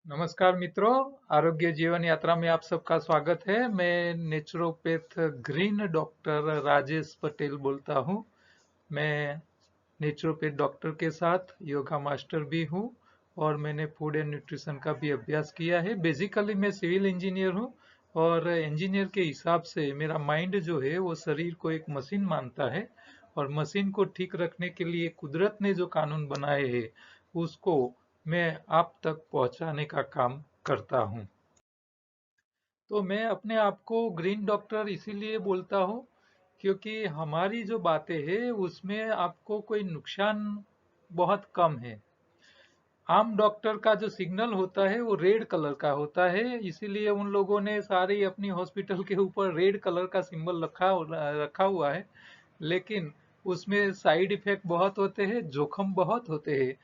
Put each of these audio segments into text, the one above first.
नमस्कार मित्रों, आरोग्य जीवन यात्रा में आप सबका स्वागत है। मैं naturopath green doctor Rajesh Patel बोलता हूँ। मैं नेचुरोपैथ डॉक्टर के साथ योगा मास्टर भी हूँ और मैंने फूड एंड न्यूट्रिशन का भी अभ्यास किया है। बेसिकली मैं सिविल इंजीनियर हूँ और इंजीनियर के हिसाब से मेरा माइंड जो है वो शरीर को एक मशीन मानता है और मशीन को ठीक रखने के लिए कुदरत ने जो कानून बनाए हैं उसको मैं आप तक पहुंचाने का काम करता हूं। तो मैं अपने आप को ग्रीन डॉक्टर इसीलिए बोलता हूं क्योंकि हमारी जो बातें हैं उसमें आपको कोई नुकसान बहुत कम है। आम डॉक्टर का जो सिग्नल होता है वो रेड कलर का होता है, इसीलिए उन लोगों ने सारी अपनी हॉस्पिटल के ऊपर रेड कलर का सिंबल रखा हुआ है। लेकिन उसमें साइड इफेक्ट बहुत होते हैं, जोखिम बहुत होते हैं।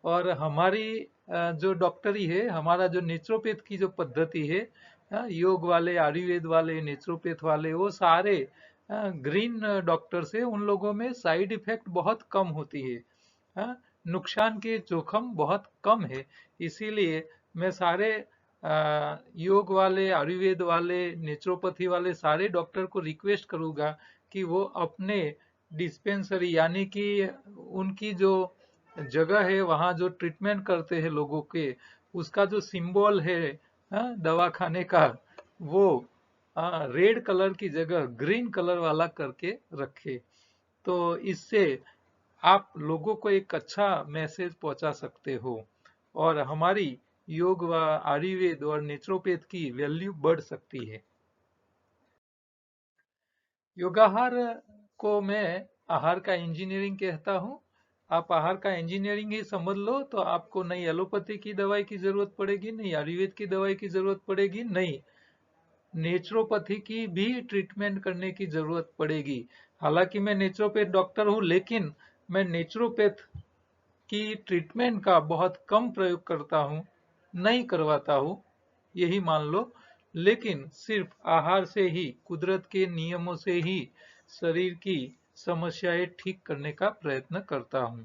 और हमारी जो डॉक्टरी है, हमारा जो नेचुरोपैथ की जो पद्धति है, योग वाले, आयुर्वेद वाले, नेचुरोपैथ वाले, वो सारे ग्रीन डॉक्टर से उन लोगों में साइड इफेक्ट बहुत कम होती है। नुकसान के जोखिम बहुत कम है। इसीलिए मैं सारे योग वाले, आयुर्वेद वाले, नेचुरोपैथी वाले सारे डॉक्टर को रिक्वेस्ट करूंगा कि वो अपने डिस्पेंसरी यानी कि उनकी जो जगह है वहाँ जो ट्रीटमेंट करते हैं लोगों के, उसका जो सिंबल है दवा खाने का, वो रेड कलर की जगह ग्रीन कलर वाला करके रखे। तो इससे आप लोगों को एक अच्छा मैसेज पहुंचा सकते हो और हमारी योग व आयुर्वेद और नेचुरोपैथ की वैल्यू बढ़ सकती है। योगाहार को मैं आहार का इंजीनियरिंग कहता हूँ। आप आहार का इंजीनियरिंग ही समझ लो तो आपको नई एलोपैथी की दवाई की जरूरत पड़ेगी, नई आयुर्वेद की दवाई की जरूरत पड़ेगी, नई नेचुरोपैथी की भी ट्रीटमेंट करने की जरूरत पड़ेगी। हालांकि मैं नेचुरोपैथ डॉक्टर हूँ, लेकिन मैं नेचुरोपैथ की ट्रीटमेंट का बहुत कम प्रयोग करता हूँ, नहीं करवाता हूँ, यही मान लो। लेकिन सिर्फ आहार से ही, कुदरत के नियमों से ही शरीर की समस्याएं ठीक करने का प्रयत्न करता हूँ।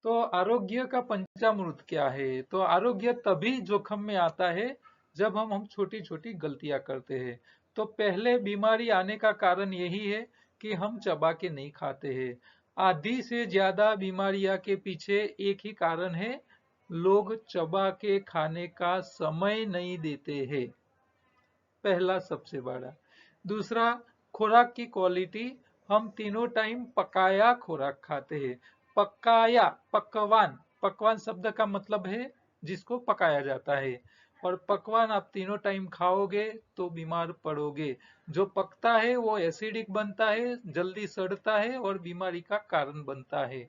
तो आरोग्य का पंचामृत क्या है? तो आरोग्य तभी जोखिम में आता है जब हम छोटी छोटी गलतियां करते हैं। तो पहले बीमारी आने का कारण यही है कि हम चबा के नहीं खाते हैं। आधी से ज्यादा बीमारियां के पीछे एक ही कारण है, लोग चबा के खाने का समय नहीं देते हैं। पहला सबसे बड़ा। दूसरा, खुराक की क्वालिटी। हम तीनों टाइम पकाया खुराक खाते हैं। पकाया, पकवान, पकवान शब्द का मतलब है जिसको पकाया जाता है। और पकवान आप तीनों टाइम खाओगे तो बीमार पड़ोगे। जो पकता है वो एसिडिक बनता है, जल्दी सड़ता है और बीमारी का कारण बनता है।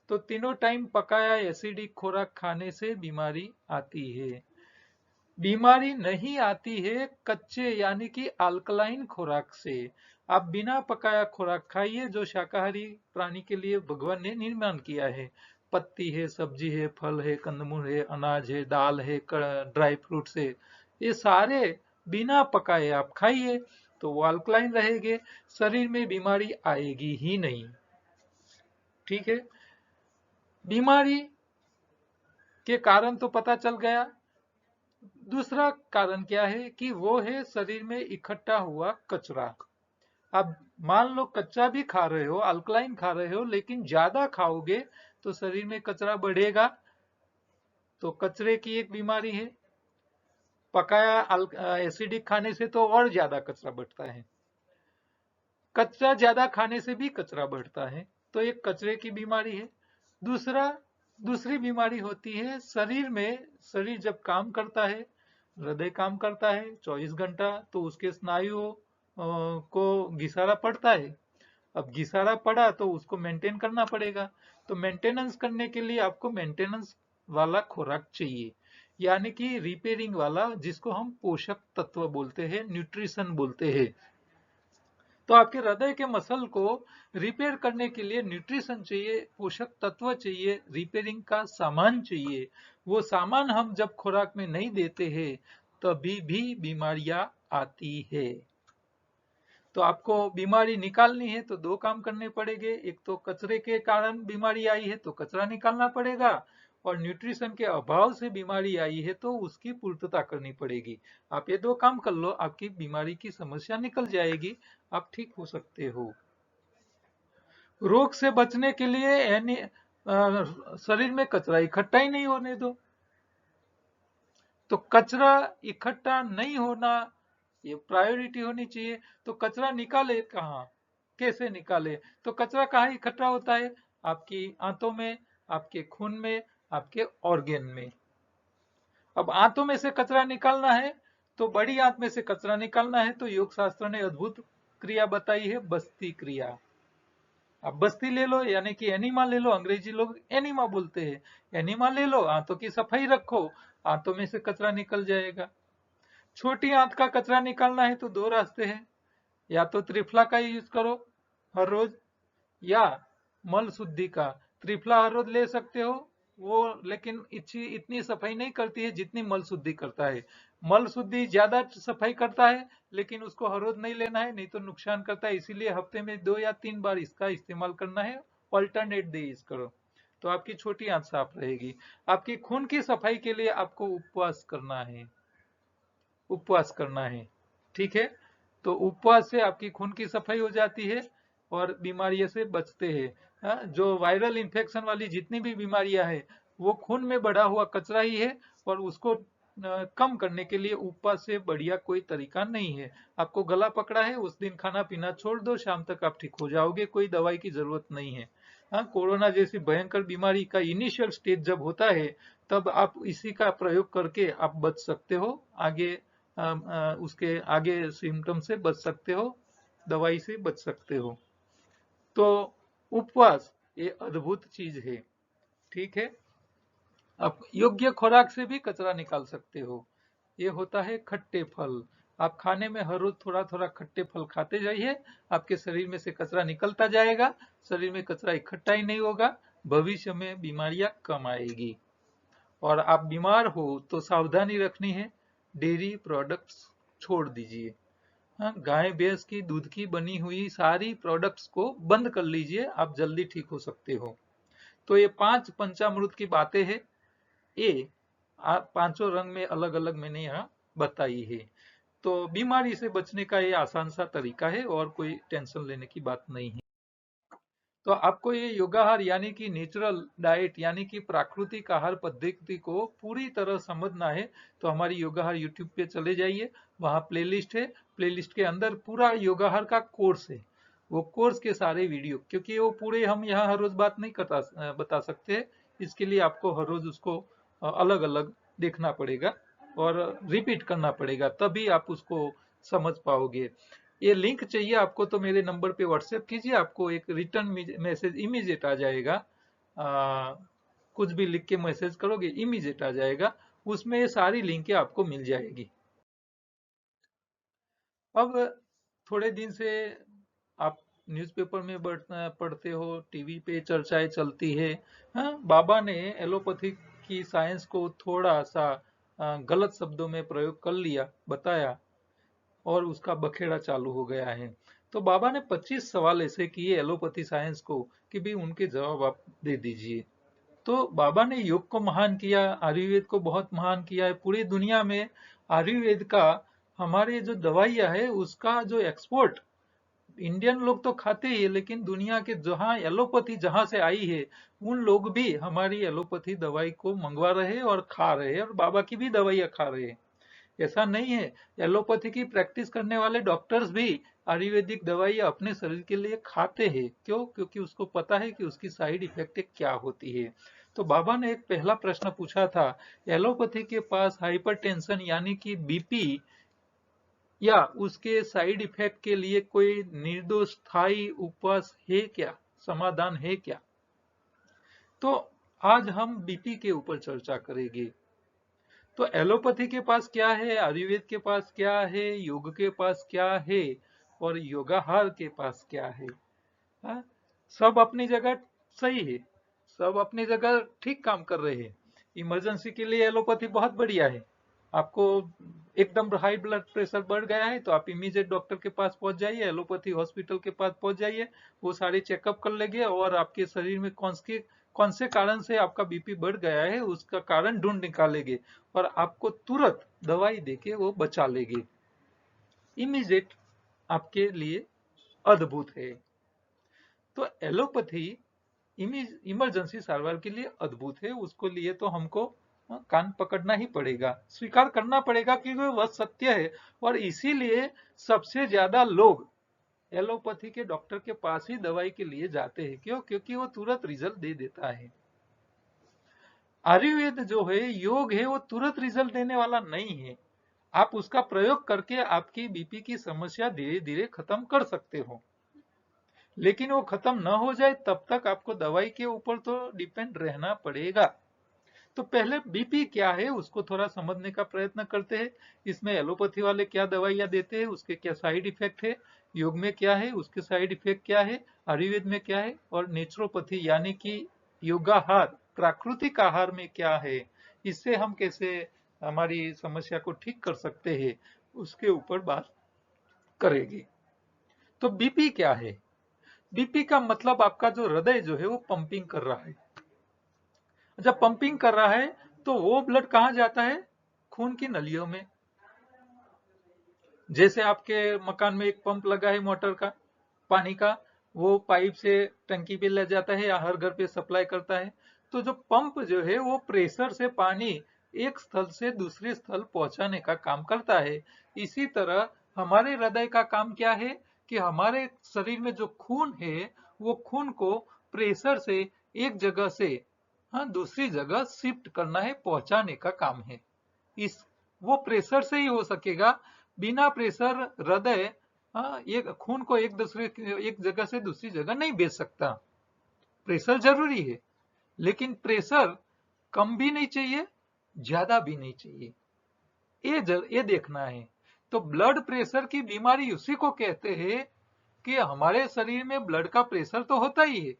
तो तीनों टाइम पकाया एसिडिक खुराक खाने से बीमारी आती है। बीमारी नहीं आती है कच्चे यानी कि अल्कलाइन खुराक से। आप बिना पकाया खुराक खाइए जो शाकाहारी प्राणी के लिए भगवान ने निर्माण किया है। पत्ती है, सब्जी है, फल है, कंदमूल है, अनाज है, दाल है, ड्राई फ्रूट्स है, ये सारे बिना पकाए आप खाइए तो वो अल्कलाइन रहेंगे, शरीर में बीमारी आएगी ही नहीं। ठीक है। बीमारी के कारण तो पता चल गया। दूसरा कारण क्या है कि वो है शरीर में इकट्ठा हुआ कचरा। अब मान लो कच्चा भी खा रहे हो, अल्कलाइन खा रहे हो, लेकिन ज्यादा खाओगे तो शरीर में कचरा बढ़ेगा। तो कचरे की एक बीमारी है। पकाया एसिडिक खाने से तो और ज्यादा कचरा बढ़ता है। कचरा ज्यादा खाने से भी कचरा बढ़ता है। तो एक कचरे की बीमारी है। दूसरा, दूसरी बीमारी होती है शरीर में। शरीर जब काम करता है, हृदय काम करता है 24 घंटा, तो उसके स्नायुओं को घिसारा पड़ता है। अब घिसारा पड़ा तो उसको मेंटेन करना पड़ेगा। तो मेंटेनेंस करने के लिए आपको मेंटेनेंस वाला खुराक चाहिए, यानी कि रिपेयरिंग वाला, जिसको हम पोषक तत्व बोलते हैं, न्यूट्रिशन बोलते हैं। तो आपके हृदय के मसल को रिपेयर करने के लिए न्यूट्रिशन चाहिए, पोषक तत्व चाहिए, रिपेयरिंग का सामान चाहिए। वो सामान हम जब खुराक में नहीं देते हैं तभी भी बीमारियां आती है। तो आपको बीमारी निकालनी है तो दो काम करने पड़ेंगे। एक तो कचरे के कारण बीमारी आई है तो कचरा निकालना पड़ेगा, और न्यूट्रिशन के अभाव से बीमारी आई है तो उसकी पूर्तता करनी पड़ेगी। आप ये दो काम कर लो, आपकी बीमारी की समस्या निकल जाएगी, आप ठीक हो सकते हो। रोग से बचने के लिए यानी शरीर में कचरा इकट्ठा ही नहीं होने दो। तो कचरा इकट्ठा नहीं होना ये प्रायोरिटी होनी चाहिए। तो कचरा निकाले कहाँ, कैसे निकाले? तो कचरा कहाँ इकट्ठा होता है? आपकी आंतों में, आपके खून में, आपके ऑर्गेन में। अब आंतों में से कचरा निकालना है तो बड़ी आंत में से कचरा निकालना है तो योग शास्त्र ने अद्भुत क्रिया बताई है, बस्ती क्रिया। अब बस्ती ले लो यानी कि एनिमा ले लो, अंग्रेजी लोग एनिमा बोलते हैं। एनिमा ले लो, आंतों की सफाई रखो, आंतों में से कचरा निकल जाएगा। छोटी आंत का कचरा निकालना है तो दो रास्ते हैं, या तो त्रिफला का यूज करो हर रोज, या मल शुद्धि का। त्रिफला हर रोज ले सकते हो, वो लेकिन इतनी सफाई नहीं करती है जितनी मल शुद्धि करता है। मल शुद्धि ज्यादा सफाई करता है, लेकिन उसको हर रोज नहीं लेना है, नहीं तो नुकसान करता है। इसीलिए हफ्ते में 2 या 3 बार इसका इस्तेमाल करना है, ऑल्टरनेट डेज करो, तो आपकी छोटी आंत साफ रहेगी। आपकी खून की सफाई के लिए आपको उपवास करना है, उपवास करना है, ठीक है। तो उपवास से आपकी खून की सफाई हो जाती है और बीमारियों से बचते हैं। हाँ, जो वायरल इन्फेक्शन वाली जितनी भी बीमारियां हैं वो खून में बढ़ा हुआ कचरा ही है, और उसको कम करने के लिए उपवास से बढ़िया कोई तरीका नहीं है। आपको गला पकड़ा है, उस दिन खाना पीना छोड़ दो, शाम तक आप ठीक हो जाओगे, कोई दवाई की जरूरत नहीं है। हाँ, कोरोना जैसी भयंकर बीमारी का इनिशियल स्टेज जब होता है तब आप इसी का प्रयोग करके आप बच सकते हो, आगे उसके आगे सिम्टम से बच सकते हो, दवाई से बच सकते हो। तो उपवास ये अद्भुत चीज है, ठीक है। आप योग्य खुराक से भी कचरा निकाल सकते हो। ये होता है खट्टे फल। आप खाने में हर रोज थोड़ा थोड़ा खट्टे फल खाते जाइए, आपके शरीर में से कचरा निकलता जाएगा, शरीर में कचरा इकट्ठा ही नहीं होगा, भविष्य में बीमारियां कम आएगी। और आप बीमार हो तो सावधानी रखनी है, डेयरी प्रोडक्ट्स छोड़ दीजिए। हाँ, गाय भैंस की दूध की बनी हुई सारी प्रोडक्ट्स को बंद कर लीजिए, आप जल्दी ठीक हो सकते हो। तो ये 5 पंचामृत की बातें हैं, ये पांचों रंग में अलग अलग मैंने यहाँ बताई है। तो बीमारी से बचने का ये आसान सा तरीका है और कोई टेंशन लेने की बात नहीं है। तो आपको ये योगाहार यानी कि नेचुरल डाइट यानी कि प्राकृतिक आहार पद्धति को पूरी तरह समझना है तो हमारी योगाहार यूट्यूब पे चले जाइए, वहाँ प्लेलिस्ट है, प्लेलिस्ट के अंदर पूरा योगाहार का कोर्स है। वो कोर्स के सारे वीडियो, क्योंकि वो पूरे हम यहाँ हर रोज बात नहीं बता सकते, इसके लिए आपको हर रोज उसको अलग अलग देखना पड़ेगा और रिपीट करना पड़ेगा, तभी आप उसको समझ पाओगे। ये लिंक चाहिए आपको तो मेरे नंबर पे व्हाट्सएप कीजिए, आपको एक रिटर्न मैसेज इमीडिएट आ जाएगा। आ, कुछ भी लिख के मैसेज करोगे इमीडिएट आ जाएगा, उसमें ये सारी लिंकें आपको मिल जाएगी। अब थोड़े दिन से आप न्यूज़पेपर में पढ़ते हो, टीवी पे चर्चाएं चलती है। हाँ, बाबा ने एलोपैथी की साइंस को थोड़ा सा गलत शब्दों में प्रयोग कर लिया, बताया, और उसका बखेड़ा चालू हो गया है। तो बाबा ने 25 सवाल ऐसे किए एलोपैथी साइंस को कि भी उनके जवाब आप दे दीजिए। तो बाबा ने योग को महान किया, आयुर्वेद को बहुत महान किया है पूरी दुनिया में। आयुर्वेद का, हमारे जो दवाइयां है उसका जो एक्सपोर्ट, इंडियन लोग तो खाते ही है, लेकिन दुनिया के जहां एलोपैथी जहां से आई है उन लोग भी हमारी एलोपैथी दवाई को मंगवा रहे हैं और खा रहे हैं, और बाबा की भी दवाइयां खा रहे हैं। ऐसा नहीं है, एलोपैथी की प्रैक्टिस करने वाले डॉक्टर्स भी आयुर्वेदिक दवाइयां अपने शरीर के लिए खाते हैं। क्यों? क्योंकि उसको पता है कि उसकी साइड इफेक्ट क्या होती है। तो बाबा ने एक पहला प्रश्न पूछा था, एलोपैथी के पास हाइपरटेंशन यानी कि बीपी या उसके साइड इफेक्ट के लिए कोई निर्दोष स्थायी उपवास है क्या, समाधान है क्या? तो आज हम बीपी के ऊपर चर्चा करेंगे। तो एलोपैथी के पास क्या है, आयुर्वेद के पास क्या है, योग के पास क्या है, और योगाहार के पास क्या है? हाँ? सब अपनी जगह सही है, सब अपनी जगह ठीक काम कर रहे हैं। इमरजेंसी के लिए एलोपैथी बहुत बढ़िया है। आपको एकदम हाई ब्लड प्रेशर बढ़ गया है तो आप इमीडिएट डॉक्टर के पास पहुंच जाइए, एलोपैथी हॉस्पिटल के पास पहुंच जाइए, वो सारे चेकअप कर लेंगे और आपके शरीर में कौन से कारण से आपका बीपी बढ़ गया है उसका कारण ढूंढ निकालेंगे और आपको तुरंत दवाई देके वो बचा लेंगे। इमीडिएट आपके लिए अद्भुत है। तो एलोपैथी इमरजेंसी सारवार के लिए अद्भुत है, उसको लिए तो हमको कान पकड़ना ही पड़ेगा, स्वीकार करना पड़ेगा क्योंकि वह सत्य है। और इसीलिए सबसे ज्यादा लोग एलोपैथी के डॉक्टर के पास ही दवाई के लिए जाते हैं। क्यों? क्योंकि वो तुरंत रिजल्ट दे देता है। आयुर्वेद जो है, योग है, वो तुरंत रिजल्ट देने वाला नहीं है। आप उसका प्रयोग करके आपकी बीपी की समस्या धीरे धीरे खत्म कर सकते हो, लेकिन वो खत्म न हो जाए तब तक आपको दवाई के ऊपर तो डिपेंड रहना पड़ेगा। तो पहले बीपी क्या है उसको थोड़ा समझने का प्रयत्न करते हैं। इसमें एलोपैथी वाले क्या दवाइयां देते हैं, उसके क्या साइड इफेक्ट है, योग में क्या है उसके साइड इफेक्ट क्या है, आयुर्वेद में क्या है, और नेचुरोपैथी यानी कि योगाहार प्राकृतिक आहार में क्या है, इससे हम कैसे हमारी समस्या को ठीक कर सकते हैं, उसके ऊपर बात करेंगे। तो बीपी क्या है? बीपी का मतलब आपका जो हृदय जो है वो पंपिंग कर रहा है। जब पंपिंग कर रहा है तो वो ब्लड कहां जाता है? खून की नलियों में। जैसे आपके मकान में एक पंप लगा है मोटर का, पानी का, वो पाइप से टंकी पे ले जाता है या हर घर पे सप्लाई करता है। तो जो पंप जो है वो प्रेशर से पानी एक स्थल से दूसरे स्थल पहुंचाने का काम करता है। इसी तरह हमारे हृदय का काम क्या है कि हमारे शरीर में जो खून है वो खून को प्रेशर से एक जगह से दूसरी जगह शिफ्ट करना है, पहुंचाने का काम है। इस वो प्रेशर से ही हो सकेगा, बिना प्रेशर हृदय एक खून को एक जगह से दूसरी जगह नहीं भेज सकता। प्रेशर जरूरी है, लेकिन प्रेशर कम भी नहीं चाहिए, ज्यादा भी नहीं चाहिए, ये देखना है। तो ब्लड प्रेशर की बीमारी उसी को कहते हैं कि हमारे शरीर में ब्लड का प्रेशर तो होता ही है,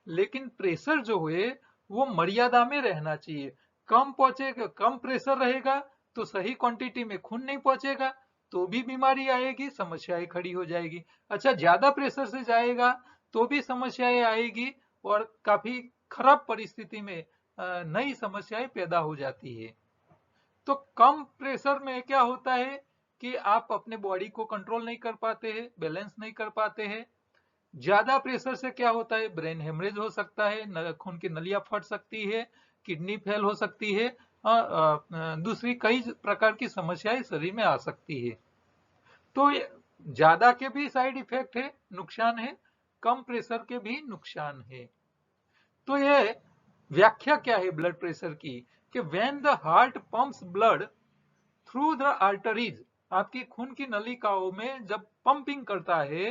लेकिन प्रेशर जो है वो मर्यादा में रहना चाहिए। कम पहुंचेगा, कम प्रेशर रहेगा तो सही क्वांटिटी में खून नहीं पहुंचेगा तो भी बीमारी आएगी, समस्याएं खड़ी हो जाएगी। अच्छा, ज्यादा प्रेशर से जाएगा तो भी समस्याएं आएगी और काफी खराब परिस्थिति में नई समस्याएं पैदा हो जाती है। तो कम प्रेशर में क्या होता है कि आप अपने बॉडी को कंट्रोल नहीं कर पाते हैं, बैलेंस नहीं कर पाते हैं। ज्यादा प्रेशर से क्या होता है? ब्रेन हेमरेज हो सकता है, खून की नलियां फट सकती है, किडनी फेल हो सकती है, दूसरी कई प्रकार की समस्याएं शरीर में आ सकती है। तो ज्यादा के भी साइड इफेक्ट है, नुकसान है, कम प्रेशर के भी नुकसान है। तो ये व्याख्या क्या है ब्लड प्रेशर की कि when the heart pumps blood through the arteries, आपकी खून की नलिकाओं में जब पंपिंग करता है,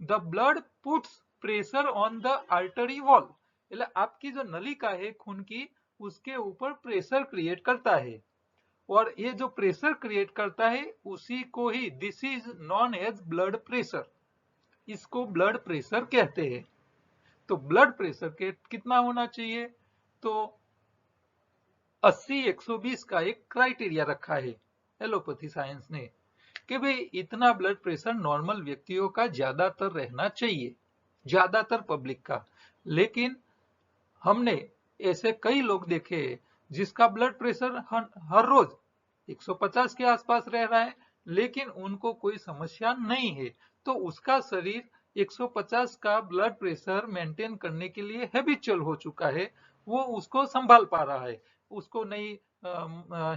the blood puts pressure on the artery wall, એટલે आपकी जो नलिका है खून की उसके ऊपर प्रेशर क्रिएट करता है। और ये जो प्रेशर क्रिएट करता है उसी को ही this is known as blood pressure, इसको ब्लड प्रेशर कहते हैं। तो ब्लड प्रेशर के कितना होना चाहिए? तो 80-120 का एक क्राइटेरिया रखा है एलोपैथी साइंस ने कि भाई इतना ब्लड प्रेशर नॉर्मल व्यक्तियों का ज्यादातर रहना चाहिए, ज्यादातर पब्लिक का। लेकिन हमने ऐसे कई लोग देखे जिसका ब्लड प्रेशर हर रोज 150 के आसपास रह रहा है, लेकिन उनको कोई समस्या नहीं है। तो उसका शरीर 150 का ब्लड प्रेशर मेंटेन करने के लिए हैबिचुअल हो चुका है, वो उसको संभाल पा रहा है। उसको नहीं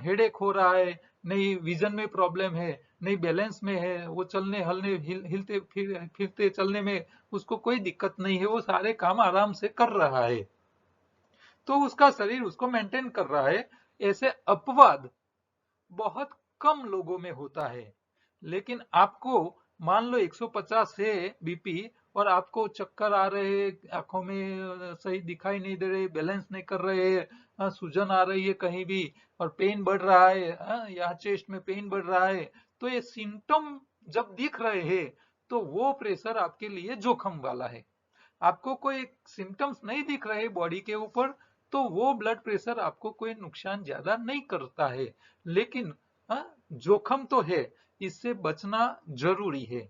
हेडेक हो रहा है, नहीं विजन में प्रॉब्लम है, नहीं बैलेंस में है, वो चलने हलने हिलते फिरते चलने में उसको कोई दिक्कत नहीं है, वो सारे काम आराम से कर रहा है। तो उसका शरीर उसको मेंटेन कर रहा है। ऐसे अपवाद बहुत कम लोगों में होता है। लेकिन आपको मान लो 150 है बीपी और आपको चक्कर आ रहे, आंखों में सही दिखाई नहीं दे रहे, बैलेंस नहीं कर रहे, सूजन आ रही है कहीं भी और पेन बढ़ रहा है, या चेस्ट में पेन बढ़ रहा है, तो ये सिम्टम जब दिख रहे हैं तो वो प्रेशर आपके लिए जोखिम वाला है। आपको कोई सिम्टम्स नहीं दिख रहे बॉडी के ऊपर तो वो ब्लड प्रेशर आपको कोई नुकसान ज्यादा नहीं करता है, लेकिन जोखिम तो है, इससे बचना जरूरी है।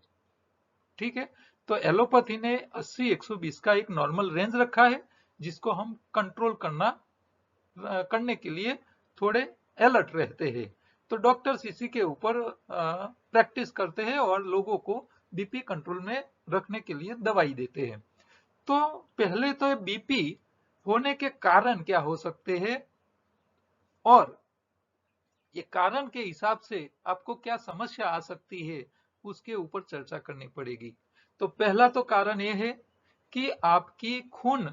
ठीक है, तो एलोपैथी ने 80-120 का एक नॉर्मल रेंज रखा है। जिसको हम कंट्रोल करने के लिए थोड़े अलर्ट रहते हैं। तो डॉक्टर्स इसी के ऊपर प्रैक्टिस करते हैं और लोगों को बीपी कंट्रोल में रखने के लिए दवाई देते हैं। तो पहले तो बीपी होने के कारण क्या हो सकते हैं और ये कारण के हिसाब से आपको क्या समस्या आ सकती है, उसके ऊपर चर्चा करनी पड़ेगी। तो पहला तो कारण ये है कि आपकी खून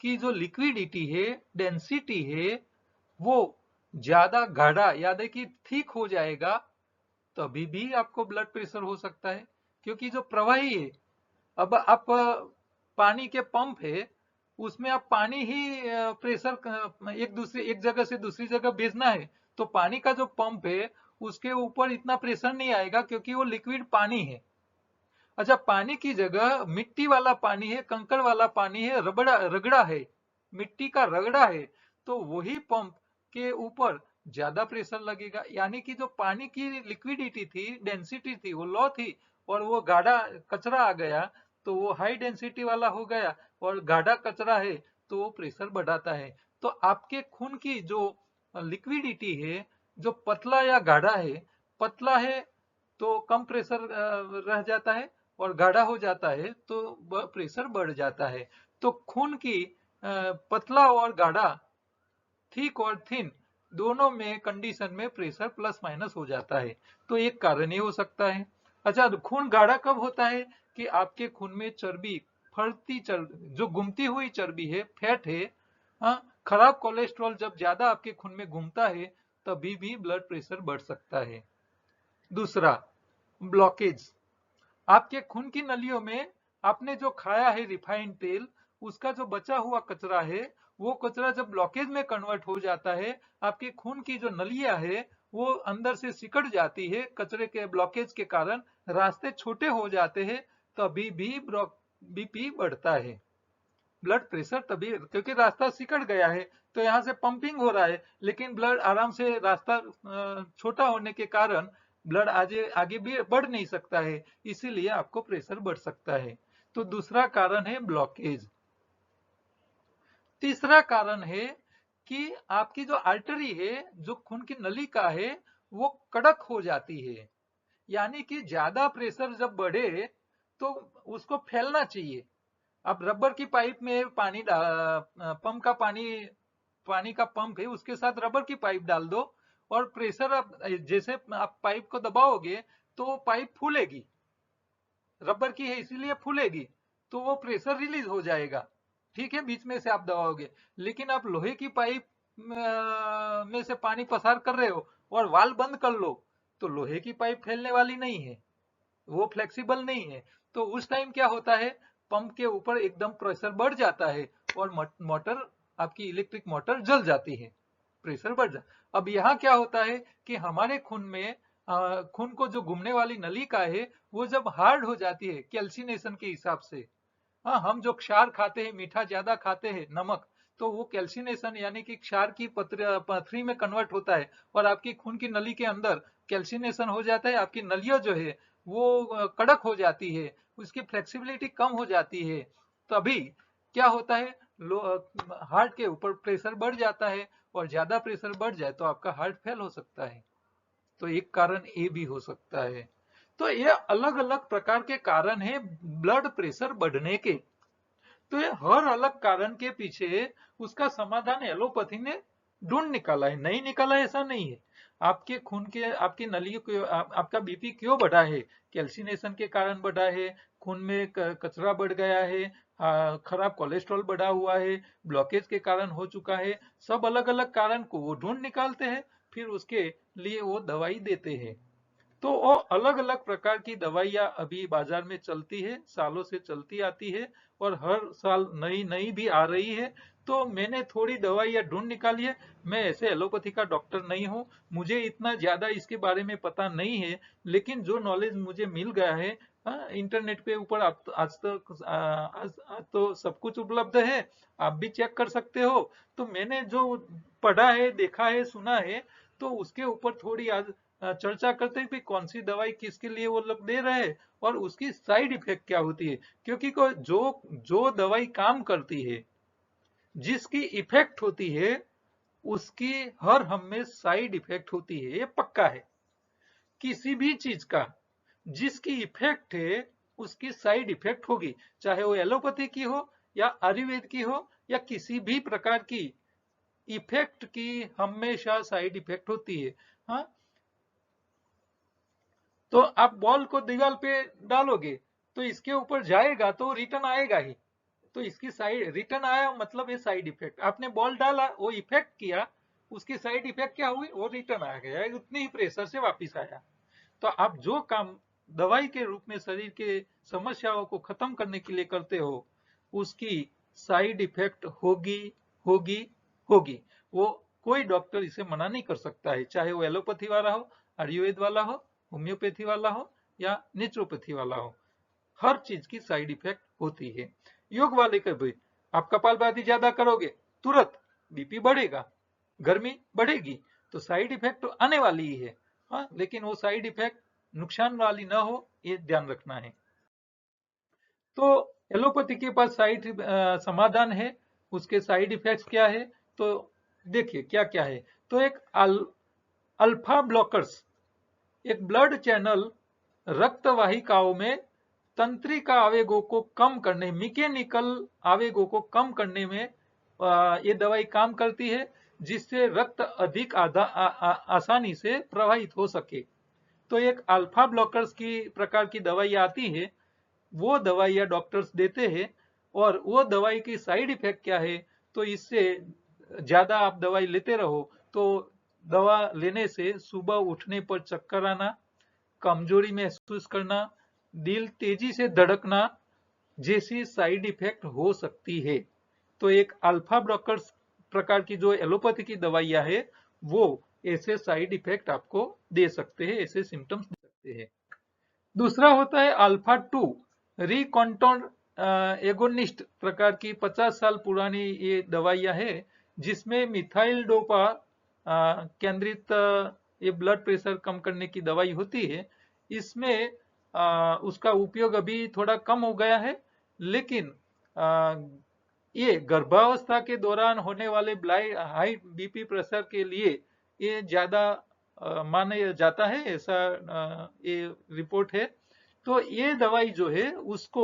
की जो लिक्विडिटी है, डेंसिटी है, वो ज्यादा गाढ़ा यानी कि थिक हो जाएगा, तभी भी आपको ब्लड प्रेशर हो सकता है। क्योंकि जो प्रवाही है, अब आप पानी के पंप है, उसमें आप पानी ही प्रेशर एक जगह से दूसरी जगह भेजना है, तो पानी का जो पंप है उसके ऊपर इतना प्रेशर नहीं आएगा क्योंकि वो लिक्विड पानी है। अच्छा, पानी की जगह मिट्टी वाला पानी है, कंकड़ वाला पानी है, रगड़ा है, मिट्टी का रगड़ा है, तो वही पंप के ऊपर ज्यादा प्रेशर लगेगा। यानी कि जो पानी की लिक्विडिटी थी, डेंसिटी थी, वो लो थी और वो गाढ़ा कचरा आ गया, तो वो हाई डेंसिटी वाला हो गया, और गाढ़ा कचरा है तो वो प्रेशर बढ़ाता है। तो आपके खून की जो लिक्विडिटी है, जो पतला या गाढ़ा है, पतला है तो कम प्रेशर रह जाता है, और गाढ़ा हो जाता है तो प्रेशर बढ़ जाता है। तो खून की पतला और गाढ़ा, थिक और थिन, दोनों में कंडीशन में प्रेशर प्लस माइनस हो जाता है। तो एक कारण ये हो सकता है। अच्छा, खून गाढ़ा कब होता है? कि आपके खून में चर्बी, फटती चर्बी, जो घूमती हुई चर्बी है, फैट है, हाँ, खराब कोलेस्ट्रॉल जब ज्यादा आपके खून में घूमता है, तभी भी ब्लड प्रेशर बढ़ सकता है। दूसरा, ब्लॉकेज। आपके खून की नलियों में आपने जो खाया है रिफाइंड तेल, उसका जो बचा हुआ कचरा है, वो कचरा जब ब्लॉकेज में कन्वर्ट हो जाता है, आपके खून की जो नलियां है वो अंदर से सिकड़ जाती है, कचरे के ब्लॉकेज के कारण रास्ते छोटे हो जाते हैं, तभी भी बीपी बढ़ता है, ब्लड प्रेशर तभी, क्योंकि रास्ता सिकड़ गया है, तो यहाँ से पंपिंग हो रहा है, लेकिन ब्लड आराम से, रास्ता छोटा होने के कारण ब्लड आगे आगे भी बढ़ नहीं सकता है, इसीलिए आपको प्रेशर बढ़ सकता है। तो दूसरा कारण है ब्लॉकेज। तीसरा कारण है कि आपकी जो आर्टरी है, जो खून की नली का है, वो कड़क हो जाती है। यानी कि ज्यादा प्रेशर जब बढ़े तो उसको फैलना चाहिए। अब रबर की पाइप में पानी पंप का पानी, पानी का पंप है, उसके साथ रबर की पाइप डाल दो, और प्रेशर आप जैसे आप पाइप को दबाओगे तो वो पाइप फूलेगी, रबर की है इसीलिए फूलेगी, तो वो प्रेशर रिलीज हो जाएगा। ठीक है, बीच में से आप दबाओगे। लेकिन आप लोहे की पाइप में से पानी पसार कर रहे हो और वाल्व बंद कर लो, तो लोहे की पाइप फैलने वाली नहीं है, वो फ्लेक्सिबल नहीं है। तो उस टाइम क्या होता है, पंप के ऊपर एकदम प्रेशर बढ़ जाता है और मोटर, आपकी इलेक्ट्रिक मोटर जल जाती है, प्रेशर बढ़ जाता। अब यहाँ क्या होता है कि हमारे खून में खून को जो घूमने वाली नलिका है, वो जब हार्ड हो जाती है कैल्सिनेशन के हिसाब से, हाँ, हम जो क्षार खाते हैं, मीठा ज्यादा खाते हैं, नमक, तो वो कैल्सिनेशन यानी कि क्षार की पथरी में कन्वर्ट होता है, और आपकी खून की नली के अंदर कैल्सिनेशन हो जाता है, आपकी नलियां जो है वो कड़क हो जाती है, उसकी फ्लेक्सिबिलिटी कम हो जाती है। तभी क्या होता है, हार्ट के ऊपर प्रेशर बढ़ जाता है, और ज्यादा प्रेशर बढ़ जाए तो आपका हार्ट फेल हो सकता है। तो एक कारण ये भी हो सकता है। तो ये अलग अलग प्रकार के कारण है ब्लड प्रेशर बढ़ने के। तो ये हर अलग कारण के पीछे उसका समाधान एलोपैथी ने ढूंढ निकाला है, नहीं निकाला है ऐसा नहीं है। आपके खून के, आपकी नलियों को, आपका बीपी क्यों बढ़ा है? कैल्सिनेशन के कारण बढ़ा है, खून में कचरा बढ़ गया है, खराब कोलेस्ट्रॉल बढ़ा हुआ है, ब्लॉकेज के कारण हो चुका है। सब अलग अलग कारण को वो ढूंढ निकालते हैं, फिर उसके लिए वो दवाई देते हैं। तो वो अलग अलग प्रकार की दवाइयां अभी बाजार में चलती है, सालों से चलती आती है, और हर साल नई नई भी आ रही है। तो मैंने थोड़ी दवाइयां ढूंढ निकाली है। मैं ऐसे एलोपैथी का डॉक्टर नहीं हूँ, मुझे इतना ज्यादा इसके बारे में पता नहीं है, लेकिन जो नॉलेज मुझे मिल गया है, इंटरनेट पे ऊपर आज तक आज तो सब कुछ उपलब्ध है, आप भी चेक कर सकते हो। तो मैंने जो पढ़ा है, देखा है, सुना है, तो उसके ऊपर थोड़ी आज चर्चा करते हैं कि कौन सी दवाई किसके लिए वो लोग दे रहे हैं, और उसकी साइड इफेक्ट क्या होती है। क्योंकि जो जो दवाई काम करती है, जिसकी इफेक्ट होती है उसकी हर हमें साइड इफेक्ट होती है, ये पक्का है। किसी भी चीज का जिसकी इफेक्ट है उसकी साइड इफेक्ट होगी, चाहे वो एलोपैथी की हो या आयुर्वेद की हो या किसी भी प्रकार की, इफेक्ट की हमेशा साइड इफेक्ट होती है। हाँ, तो आप बॉल को दीवार पे डालोगे तो इसके ऊपर जाएगा तो रिटर्न आएगा ही, तो इसकी साइड रिटर्न आया मतलब ये साइड इफेक्ट। आपने बॉल डाला, वो इफेक्ट किया, उसकी साइड इफेक्ट क्या हुई, वो रिटर्न आ गया, उतनी ही प्रेशर से वापिस आया। तो आप जो काम दवाई के रूप में शरीर के समस्याओं को खत्म करने के लिए करते हो उसकी साइड इफेक्ट होगी होगी होगी। वो कोई डॉक्टर इसे मना नहीं कर सकता है, चाहे वो एलोपैथी वाला हो, आयुर्वेद वाला हो, होम्योपैथी वाला हो या नेचुरोपैथी वाला हो, हर चीज की साइड इफेक्ट होती है। योग वाले का भी आप कपालभाति ज्यादा करोगे तुरंत बीपी बढ़ेगा, गर्मी बढ़ेगी, तो साइड इफेक्ट तो आने वाली ही है। हाँ, लेकिन वो साइड इफेक्ट नुकसान वाली ना हो, ये ध्यान रखना है। तो एलोपैथी के पास साइड समाधान है, उसके साइड इफेक्ट्स क्या है, तो देखिए क्या क्या है। तो एक अल्फा ब्लॉकर्स, एक ब्लड चैनल रक्त वाहिकाओं में तंत्रिका आवेगों को कम करने, मैकेनिकल आवेगों को कम करने में ये दवाई काम करती है, जिससे रक्त अधिक आसानी से प्रवाहित हो सके। तो एक अल्फा ब्लॉकर्स की प्रकार की दवाई आती है, वो दवाइयाँ डॉक्टर्स देते हैं। और वो दवाई की साइड इफेक्ट क्या है, तो इससे ज्यादा आप दवाई लेते रहो तो दवा लेने से सुबह उठने पर चक्कर आना, कमजोरी महसूस करना, दिल तेजी से धड़कना जैसी साइड इफेक्ट हो सकती है। तो एक अल्फा ब्लॉकर्स प्रकार की जो एलोपैथी की दवाइयां है वो ऐसे साइड इफेक्ट आपको दे सकते हैं, ऐसे सिम्टम्स दे सकते हैं। दूसरा होता है अल्फा 2 रिकॉन्टोन एगोनिस्ट प्रकार की 50 साल पुरानी ये दवाइयां है, जिसमें मिथाइल डोपा केंद्रित ये ब्लड प्रेशर कम करने की दवाई होती है। इसमें उसका उपयोग अभी थोड़ा कम हो गया है, लेकिन ये गर्भावस्था के दौरान होने वाले हाई बीपी प्रेशर के लिए ये ज्यादा माना जाता है, ऐसा ये रिपोर्ट है। तो ये दवाई जो है उसको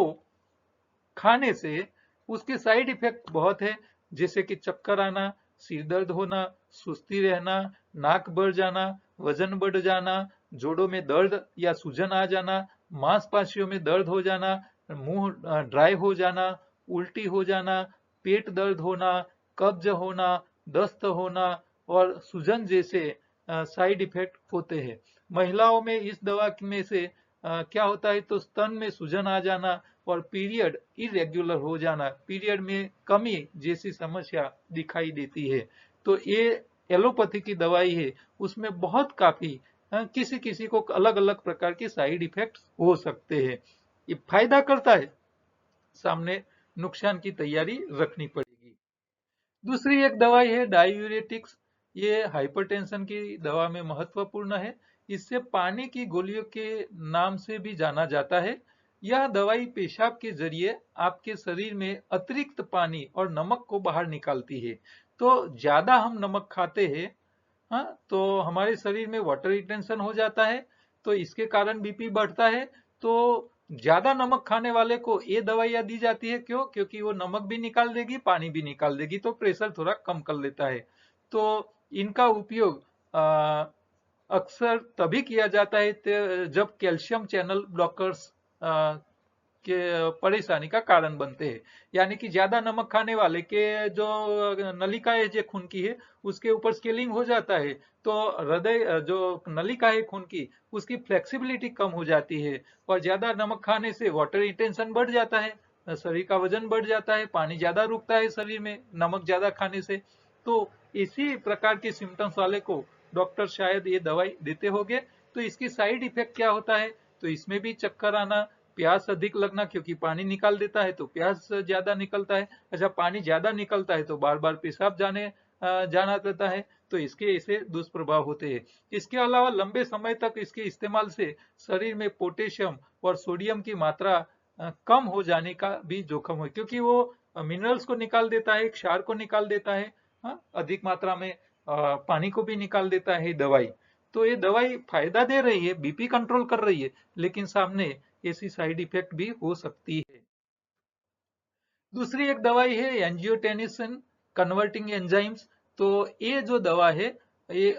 खाने से उसके साइड इफेक्ट बहुत है, जैसे कि चक्कर आना, सिर दर्द होना, सुस्ती रहना, नाक बढ़ जाना, वजन बढ़ जाना, जोड़ों में दर्द या सूजन आ जाना, मांसपेशियों में दर्द हो जाना, मुंह ड्राई हो जाना, उल्टी हो जाना, पेट दर्द होना, कब्ज होना, दस्त होना और सूजन जैसे साइड इफेक्ट होते हैं। महिलाओं में इस दवा में से क्या होता है, तो स्तन में सूजन आ जाना और पीरियड इरेगुलर हो जाना, पीरियड में कमी जैसी समस्या दिखाई देती है। तो ये एलोपैथी की दवाई है, उसमें बहुत काफी किसी किसी को अलग अलग प्रकार के साइड इफेक्ट हो सकते हैं। ये फायदा करता है, सामने नुकसान की तैयारी रखनी पड़ेगी। दूसरी एक दवाई है डायूरेटिक्स, ये हाइपरटेंशन की दवा में महत्वपूर्ण है। इससे पानी की गोलियों के नाम से भी जाना जाता है। यह दवाई पेशाब के जरिए आपके शरीर में अतिरिक्त पानी और नमक को बाहर निकालती है। तो ज्यादा हम नमक खाते हैं, हाँ, तो हमारे शरीर में वाटर रिटेंशन हो जाता है, तो इसके कारण बीपी बढ़ता है। तो ज्यादा नमक खाने वाले को ये दवाइयां दी जाती है, क्यों? क्योंकि वो नमक भी निकाल देगी, पानी भी निकाल देगी, तो प्रेशर थोड़ा कम कर लेता है। तो इनका उपयोग अक्सर तभी किया जाता है जब कैल्शियम चैनल ब्लॉकर्स के परेशानी का कारण बनते हैं। यानी कि ज्यादा नमक खाने वाले के जो नलिका है जो खून की है उसके ऊपर स्केलिंग हो जाता है, तो हृदय जो नलिका है खून की उसकी फ्लेक्सिबिलिटी कम हो जाती है। और ज्यादा नमक खाने से वाटर रिटेंशन बढ़ जाता है, शरीर का वजन बढ़ जाता है, पानी ज्यादा रुकता है शरीर में नमक ज्यादा खाने से। तो इसी प्रकार के सिम्टम्स वाले को डॉक्टर शायद ये दवाई देते होंगे। तो इसकी साइड इफेक्ट क्या होता है, तो इसमें भी चक्कर आना, प्यास अधिक लगना, क्योंकि पानी निकाल देता है तो प्यास ज्यादा निकलता है। अच्छा, पानी ज्यादा निकलता है तो बार बार पेशाब जाना रहता है, तो इसके ऐसे दुष्प्रभाव होते हैं। इसके अलावा लंबे समय तक इसके इस्तेमाल से शरीर में पोटेशियम और सोडियम की मात्रा कम हो जाने का भी जोखिम है, क्योंकि वो मिनरल्स को निकाल देता है, क्षार को निकाल देता है, हाँ, अधिक मात्रा में पानी को भी निकाल देता है दवाई। तो ये दवाई फायदा दे रही है, बीपी कंट्रोल कर रही है, लेकिन सामने ऐसी साइड इफेक्ट भी हो सकती है। दूसरी एक दवाई है एंजियोटेनिसिन कन्वर्टिंग एंजाइम्स। तो ये जो दवा है, ये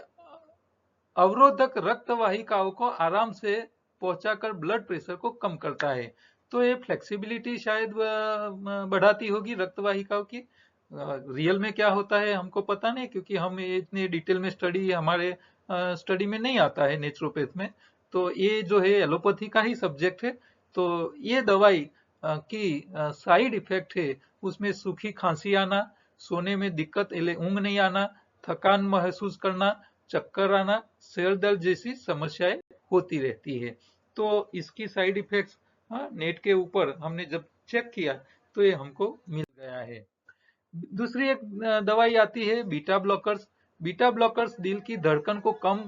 अवरोधक रक्त वाहिकाओं को आराम से पहुंचाकर ब्लड प्रेशर को कम करता है। तो ये फ्लेक्सिबिलिटी शायद बढ़ाती होगी रक्त वाहिकाओं की। रियल में क्या होता है हमको पता नहीं, क्योंकि हम ये इतने डिटेल में स्टडी हमारे स्टडी में नहीं आता है नेचुरोपैथ में। तो ये जो है एलोपैथी का ही सब्जेक्ट है। तो ये दवाई की साइड इफेक्ट है, उसमें सूखी खांसी आना, सोने में दिक्कत, ऊंघ नहीं आना, थकान महसूस करना, चक्कर आना, सिर दर्द जैसी समस्याएं होती रहती है। तो इसकी साइड इफेक्ट्स नेट के ऊपर हमने जब चेक किया तो ये हमको मिल गया है। दूसरी एक दवाई आती है बीटा ब्लॉकर्स। बीटा ब्लॉकर्स दिल की धड़कन को कम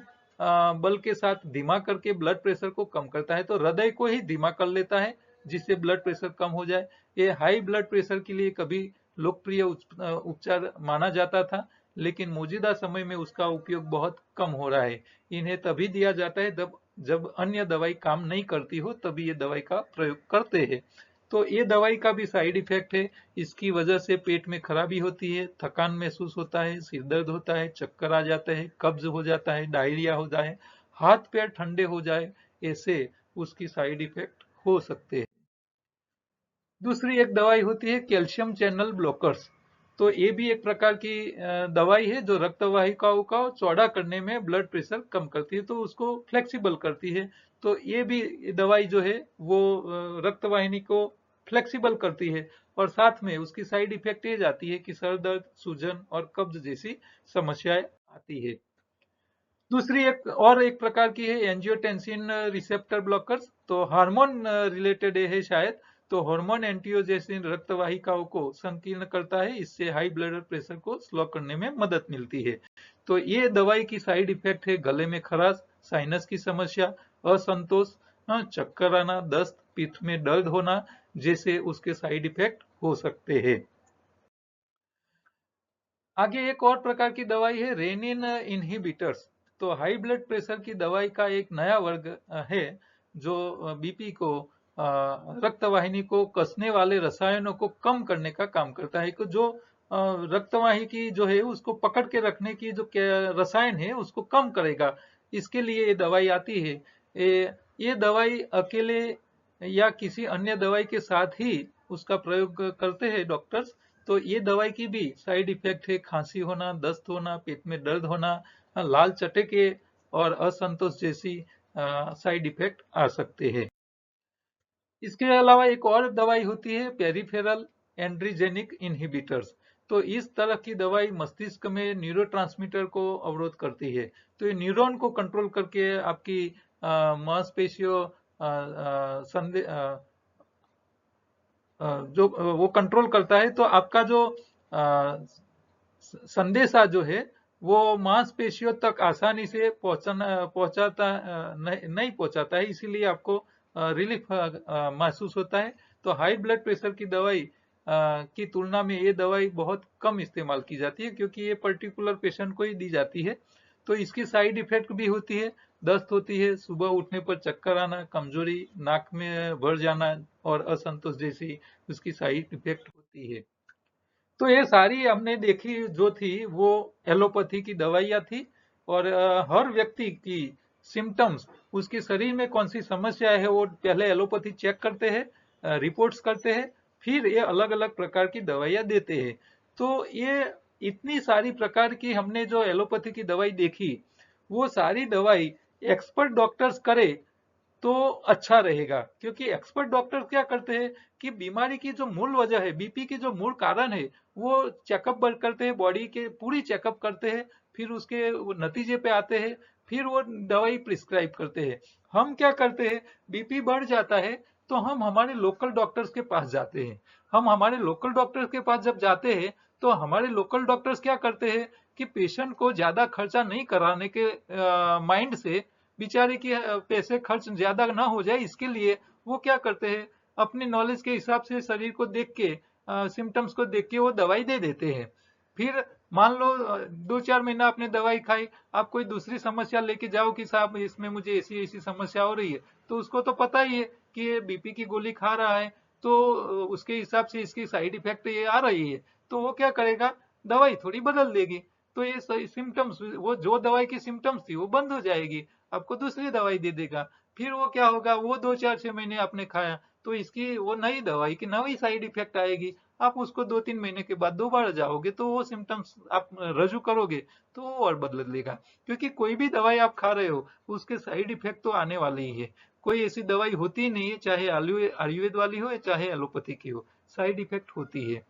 बल के साथ धीमा करके ब्लड प्रेशर को कम करता है। तो हृदय को ही धीमा कर लेता है, जिससे ब्लड प्रेशर कम हो जाए। ये हाई ब्लड प्रेशर के लिए कभी लोकप्रिय उपचार माना जाता था, लेकिन मौजूदा समय में उसका उपयोग बहुत कम हो रहा है। इन्हें तभी दिया जाता है जब अन्य दवाई काम नहीं करती हो, तभी ये दवाई का प्रयोग करते हैं। तो ये दवाई का भी साइड इफेक्ट है। इसकी वजह से पेट में खराबी होती है, थकान महसूस होता है, सिर दर्द होता है, चक्कर आ जाते हैं, कब्ज हो जाता है, डायरिया हो जाए, हाथ पैर ठंडे हो जाए, ऐसे उसकी साइड इफेक्ट हो सकते हैं। दूसरी एक दवाई होती है कैल्शियम चैनल ब्लॉकर्स। तो ये भी एक प्रकार की दवाई है जो रक्त वाहिकाओं का चौड़ा करने में ब्लड प्रेशर कम करती है, तो उसको फ्लेक्सिबल करती है। तो ये भी दवाई जो है वो रक्त वाहिनी को फ्लेक्सिबल करती है, और साथ में उसकी साइड इफेक्ट ये जाती है कि सर दर्द, सूजन और कब्ज जैसी समस्याएं आती है। दूसरी एक प्रकार की है एंजियोटेंसिन रिसेप्टर ब्लॉकर्स। तो हार्मोन रिलेटेड है शायद। तो हार्मोन एंटियोजेसिन रक्त वाहिकाओं को संकीर्ण करता है, इससे हाई ब्लड प्रेशर को स्लो करने में मदद मिलती है। तो ये दवाई की साइड इफेक्ट है गले में खराश, साइनस की समस्या, असंतोष, चक्कर आना, दस्त, पीठ में दर्द होना जैसे उसके साइड इफेक्ट हो सकते हैं। आगे एक और प्रकार की दवाई है रेनिन इनहिबिटर्स। तो हाई ब्लड प्रेशर की दवाई का एक नया वर्ग है, जो बीपी को रक्त वाहिनी को कसने वाले रसायनों को कम करने का काम करता है। जो रक्त वाहिनी जो है उसको पकड़ के रखने की जो रसायन है उसको कम करेगा, इसके लिए ये दवाई आती है। ये दवाई अकेले या किसी अन्य दवाई के साथ ही उसका प्रयोग करते हैं डॉक्टर्स। तो ये दवाई की भी साइड इफेक्ट है खांसी होना, दस्त होना, पेट में दर्द होना, लाल चटके और असंतोष जैसी साइड इफेक्ट आ सकते हैं। इसके अलावा एक और दवाई होती है पेरिफेरल एंड्रोजेनिक इनहिबिटर्स। तो इस तरह की दवाई मस्तिष्क में न्यूरोट्रांसमीटर को अवरोध करती है। तो ये न्यूरॉन को कंट्रोल करके आपकी मांसपेशियों जो वो कंट्रोल करता है। तो आपका जो संदेशा जो है वो मांसपेशियों तक आसानी से पहुंचाता नहीं पहुंचाता है, इसीलिए आपको रिलीफ महसूस होता है। तो हाई ब्लड प्रेशर की दवाई की तुलना में ये दवाई बहुत कम इस्तेमाल की जाती है, क्योंकि ये पर्टिकुलर पेशेंट को ही दी जाती है। तो इसकी साइड इफेक्ट भी होती है, दस्त होती है, सुबह उठने पर चक्कर आना, कमजोरी, नाक में भर जाना और असंतोष जैसी उसकी साइड इफेक्ट होती है। तो ये सारी हमने देखी जो थी वो एलोपैथी की दवाइयाँ थी। और हर व्यक्ति की सिम्टम्स, उसके शरीर में कौन सी समस्या है, वो पहले एलोपैथी चेक करते हैं, रिपोर्ट्स करते हैं, फिर ये अलग अलग प्रकार की दवाइयाँ देते हैं। तो ये इतनी सारी प्रकार की हमने जो एलोपैथी की दवाई देखी, वो सारी दवाई एक्सपर्ट डॉक्टर्स करे तो अच्छा रहेगा। क्योंकि एक्सपर्ट डॉक्टर क्या करते हैं कि बीमारी की जो मूल वजह है, बीपी की जो मूल कारण है, वो चेकअप करते हैं, बॉडी के पूरी चेकअप करते हैं, फिर उसके नतीजे पे आते हैं, फिर वो दवाई प्रिस्क्राइब करते हैं। हम क्या करते हैं, बीपी बढ़ जाता है तो हम हमारे लोकल डॉक्टर्स के पास जाते हैं। हम हमारे लोकल डॉक्टर्स के पास जब जाते हैं तो हमारे लोकल डॉक्टर्स क्या करते हैं कि पेशेंट को ज्यादा खर्चा नहीं कराने के माइंड से, बेचारे की पैसे खर्च ज्यादा ना हो जाए इसके लिए वो क्या करते हैं, अपने नॉलेज के हिसाब से शरीर को देख के सिम्टम्स को देख के वो दवाई दे देते हैं। फिर मान लो 2-4 महीना आपने दवाई खाई, आप कोई दूसरी समस्या लेके जाओ कि साहब इसमें मुझे ऐसी ऐसी समस्या हो रही है, तो उसको तो पता ही है कि ये बीपी की गोली खा रहा है, तो उसके हिसाब से इसकी साइड इफेक्ट ये आ रही है, तो वो क्या करेगा, दवाई थोड़ी बदल देगी। तो ये सिम्टम्स, वो जो दवाई की सिम्टम्स थी वो बंद हो जाएगी, आपको दूसरी दवाई दे देगा। फिर वो क्या होगा, वो 2-4-6 महीने आपने खाया, तो इसकी वो नई दवाई की नई साइड इफेक्ट आएगी, आप उसको 2-3 महीने के बाद दोबारा जाओगे तो वो सिम्टम्स आप रजू करोगे तो वो और बदल लेगा। क्योंकि कोई भी दवाई आप खा रहे हो उसके साइड इफेक्ट तो आने वाले ही है। कोई ऐसी दवाई होती ही नहीं है, चाहे आयुर्वेद वाली हो या चाहे एलोपैथी की हो, साइड इफेक्ट होती है।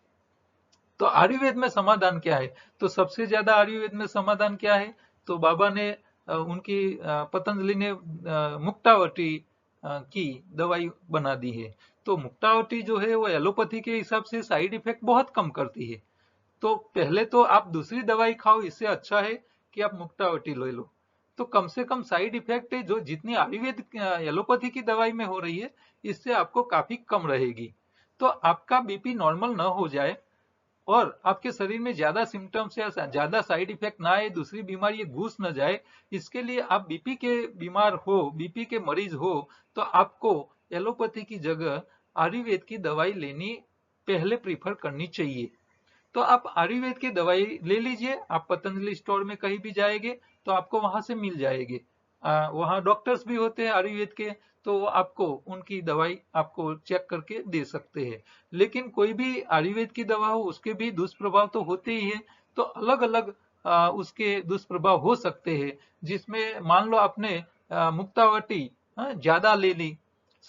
तो आयुर्वेद में समाधान क्या है, तो सबसे ज्यादा आयुर्वेद में समाधान क्या है, तो बाबा ने उनकी पतंजलि ने मुक्तावटी की दवाई बना दी है। तो मुक्तावटी जो है वो एलोपैथी के हिसाब से साइड इफेक्ट बहुत कम करती है। तो पहले तो आप दूसरी दवाई खाओ, इससे अच्छा है कि आप मुक्तावटी ले लो। तो कम से कम साइड इफेक्ट है जो जितनी आयुर्वेद एलोपैथी की दवाई में हो रही है, इससे आपको काफी कम रहेगी। तो आपका बीपी नॉर्मल न हो जाए और आपके शरीर में ज्यादा सिम्टम्स या ज्यादा साइड इफेक्ट ना आए, दूसरी बीमारी घुस न जाए, इसके लिए आप बीपी के बीमार हो, बीपी के मरीज हो, तो आपको एलोपैथी की जगह आयुर्वेद की दवाई लेनी पहले प्रीफर करनी चाहिए। तो आप आयुर्वेद की दवाई ले लीजिए, आप पतंजलि स्टोर में कहीं भी जाएंगे तो आपको वहां से मिल जाएगी। वहां डॉक्टर्स भी होते हैं आयुर्वेद के, तो वो आपको उनकी दवाई आपको चेक करके दे सकते हैं। लेकिन कोई भी आयुर्वेद की दवा हो उसके भी दुष्प्रभाव तो होते ही है। तो अलग अलग उसके दुष्प्रभाव हो सकते हैं, जिसमें मान लो आपने मुक्तावटी ज्यादा ले ली,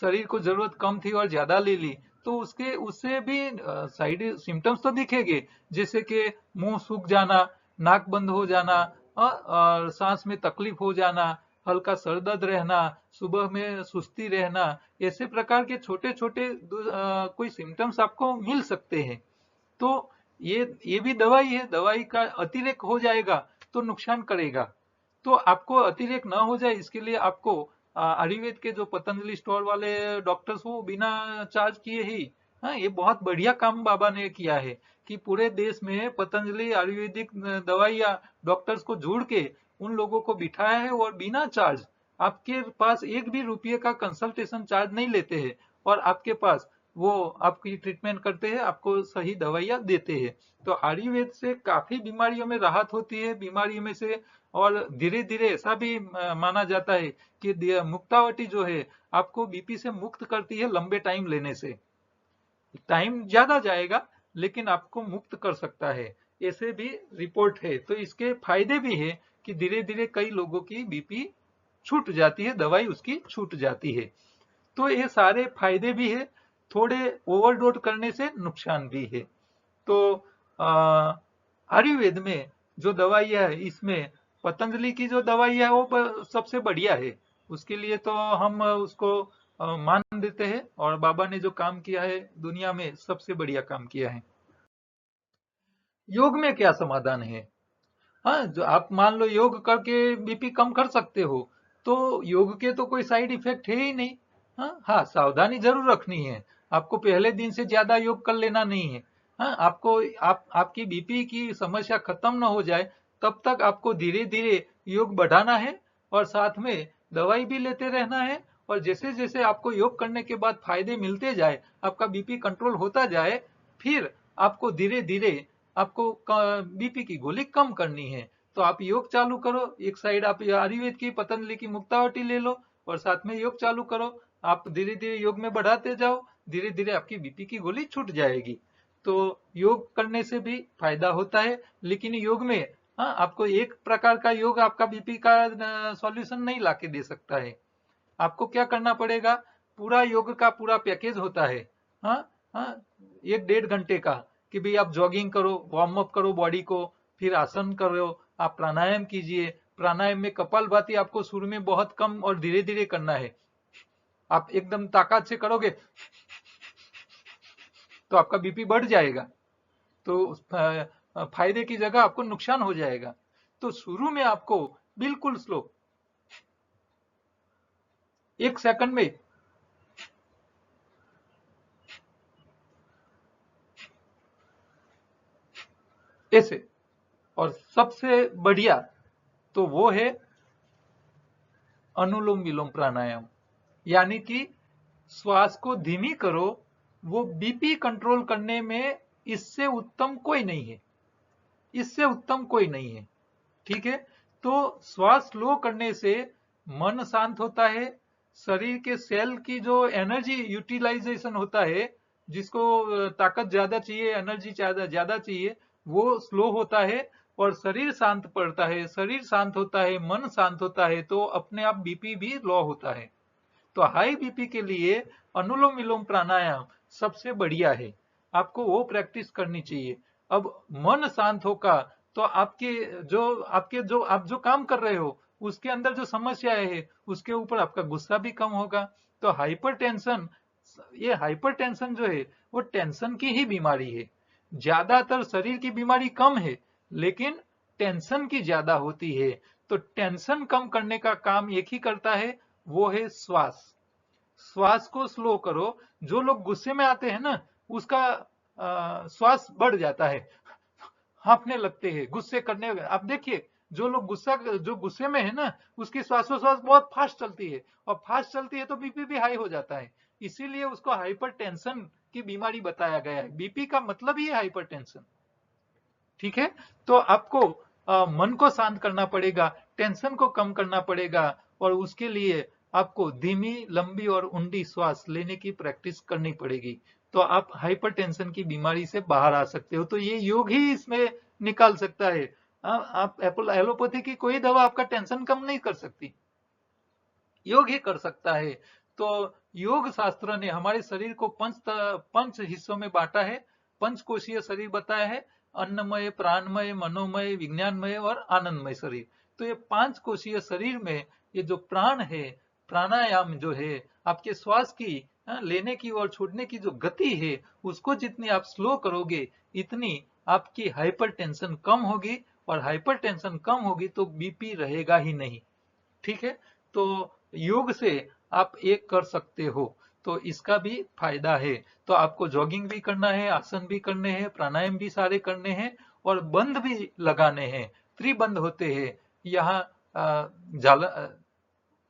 शरीर को जरूरत कम थी और ज्यादा ले ली, तो उसके उससे भी साइड सिम्टम्स तो दिखेंगे, जैसे कि मुंह सूख जाना, नाक बंद हो जाना, और सांस में तकलीफ हो जाना, हल्का सर दर्द रहना, सुबह में सुस्ती रहना, ऐसे प्रकार के छोटे छोटे कोई सिम्टम्स आपको मिल सकते हैं। तो ये भी दवाई है, दवाई का अतिरेक हो जाएगा तो नुकसान करेगा। तो आपको अतिरेक ना हो जाए इसके लिए आपको आयुर्वेद के जो पतंजलि स्टोर वाले डॉक्टर्स हो बिना चार्ज किए ही, हाँ, ये बहुत बढ़िया काम बाबा ने किया है कि पूरे देश में पतंजलि आयुर्वेदिक दवाइया डॉक्टर्स को जोड़ के उन लोगों को बिठाया है, और बिना चार्ज, आपके पास एक भी रुपये का कंसल्टेशन चार्ज नहीं लेते हैं, और आपके पास वो आपकी ट्रीटमेंट करते हैं, आपको सही दवाइयाँ देते हैं। तो आयुर्वेद से काफी बीमारियों में राहत होती है, बीमारियों में से। और धीरे धीरे ऐसा भी माना जाता है कि मुक्तावटी जो है आपको बीपी से मुक्त करती है लंबे टाइम लेने से। टाइम ज्यादा जाएगा लेकिन आपको मुक्त कर सकता है, ऐसे भी रिपोर्ट है। तो इसके फायदे भी है कि धीरे धीरे कई लोगों की बीपी छूट जाती है, दवाई उसकी छूट जाती है। तो ये सारे फायदे भी है, थोड़े ओवरडोज करने से नुकसान भी है। तो आयुर्वेद में जो दवाइयाँ है इसमें पतंजलि की जो दवाई है वो सबसे बढ़िया है। उसके लिए तो हम उसको मान देते हैं, और बाबा ने जो काम किया है दुनिया में सबसे बढ़िया काम किया है। योग में क्या समाधान है, हाँ, जो आप मान लो योग करके बीपी कम कर सकते हो, तो योग के तो कोई साइड इफेक्ट है ही नहीं। हाँ हाँ, सावधानी जरूर रखनी है, आपको पहले दिन से ज्यादा योग कर लेना नहीं है। हाँ, आपको आपकी बीपी की समस्या खत्म ना हो जाए तब तक आपको धीरे धीरे योग बढ़ाना है, और साथ में दवाई भी लेते रहना है। और जैसे जैसे आपको योग करने के बाद फायदे मिलते जाए, आपका बीपी कंट्रोल होता जाए, फिर आपको धीरे धीरे आपको बीपी की गोली कम करनी है। तो आप योग चालू करो, एक साइड आप आयुर्वेद की पतंजलि की मुक्तावटी ले लो और साथ में योग चालू करो। आप धीरे धीरे योग में बढ़ाते जाओ, धीरे धीरे आपकी बीपी की गोली छूट जाएगी। तो योग करने से भी फायदा होता है, लेकिन योग में, हाँ, आपको एक प्रकार का योग आपका बीपी का सॉल्यूशन नहीं लाके दे सकता है। आपको क्या करना पड़ेगा, पूरा योग का पूरा पैकेज होता है। हाँ हाँ, 1-1.5 घंटे का, कि भाई आप जॉगिंग करो, वार्म अप करो बॉडी को, फिर आसन करो, आप प्राणायाम कीजिए। प्राणायाम में कपालभाति आपको शुरू में बहुत कम और धीरे धीरे करना है। आप एकदम ताकत से करोगे तो आपका बीपी बढ़ जाएगा, तो फायदे की जगह आपको नुकसान हो जाएगा। तो शुरू में आपको बिल्कुल स्लो, 1 सेकंड में ऐसे। और सबसे बढ़िया तो वो है अनुलोम विलोम प्राणायाम, यानी कि श्वास को धीमी करो। वो बीपी कंट्रोल करने में इससे उत्तम कोई नहीं है, इससे उत्तम कोई नहीं है। ठीक है, तो श्वास स्लो करने से मन शांत होता है, शरीर के सेल की जो एनर्जी यूटिलाइजेशन होता है, जिसको ताकत ज्यादा चाहिए, एनर्जी ज्यादा ज्यादा चाहिए, वो स्लो होता है और शरीर शांत पड़ता है। शरीर शांत होता है, मन शांत होता है, तो अपने आप बीपी भी लो होता है। तो हाई बीपी के लिए अनुलोम विलोम प्राणायाम सबसे बढ़िया है, आपको वो प्रैक्टिस करनी चाहिए। अब मन शांत होगा तो आपके जो आप जो काम कर रहे हो उसके अंदर जो समस्याएं है उसके ऊपर आपका गुस्सा भी कम होगा। तो हाइपरटेंशन, ये हाइपरटेंशन जो है वो टेंशन की ही बीमारी है। ज्यादातर शरीर की बीमारी कम है, लेकिन टेंशन की ज्यादा होती है। तो टेंशन कम करने का काम एक ही करता है, वो है श्वास। श्वास को स्लो करो। जो लोग गुस्से में आते हैं ना, उसका श्वास बढ़ जाता है, हांफने लगते हैं गुस्से करने। आप देखिए, जो गुस्से में है ना, उसकी श्वासोश्वास बहुत फास्ट चलती है, और फास्ट चलती है तो बीपी भी हाई हो जाता है। इसीलिए उसको हाइपर टेंशन की बीमारी बताया गया है। बीपी का मतलब ही है हाइपर टेंशन। ठीक है, तो आपको मन को शांत करना पड़ेगा, टेंशन को कम करना पड़ेगा, और उसके लिए आपको धीमी, लंबी और ऊंडी श्वास लेने की प्रैक्टिस करनी पड़ेगी। तो आप हाइपरटेंशन की बीमारी से बाहर आ सकते हो। तो ये योग ही इसमें निकाल सकता है। आप एलोपैथी की कोई दवा आपका टेंशन कम नहीं कर सकती, योग ही कर सकता है। तो योग शास्त्र ने हमारे शरीर को पंच हिस्सों में बांटा है, पंचकोशीय शरीर बताया है। अन्नमय, प्राणमय, मनोमय, विज्ञानमय और आनंदमय शरीर। तो ये पांच कोशीय शरीर में ये जो प्राण है, प्राणायाम जो है, आपके श्वास की लेने की और छोड़ने की जो गति है, उसको जितनी आप स्लो करोगे, इतनी आपकी हाइपरटेंशन कम होगी, और हाइपरटेंशन कम होगी तो बीपी रहेगा ही नहीं। ठीक है, तो योग से आप एक कर सकते हो, तो इसका भी फायदा है। तो आपको जॉगिंग भी करना है, आसन भी करने हैं, प्राणायाम भी सारे करने हैं, और बंद भी लगाने हैं। त्रिबंध होते हैं यहाँ,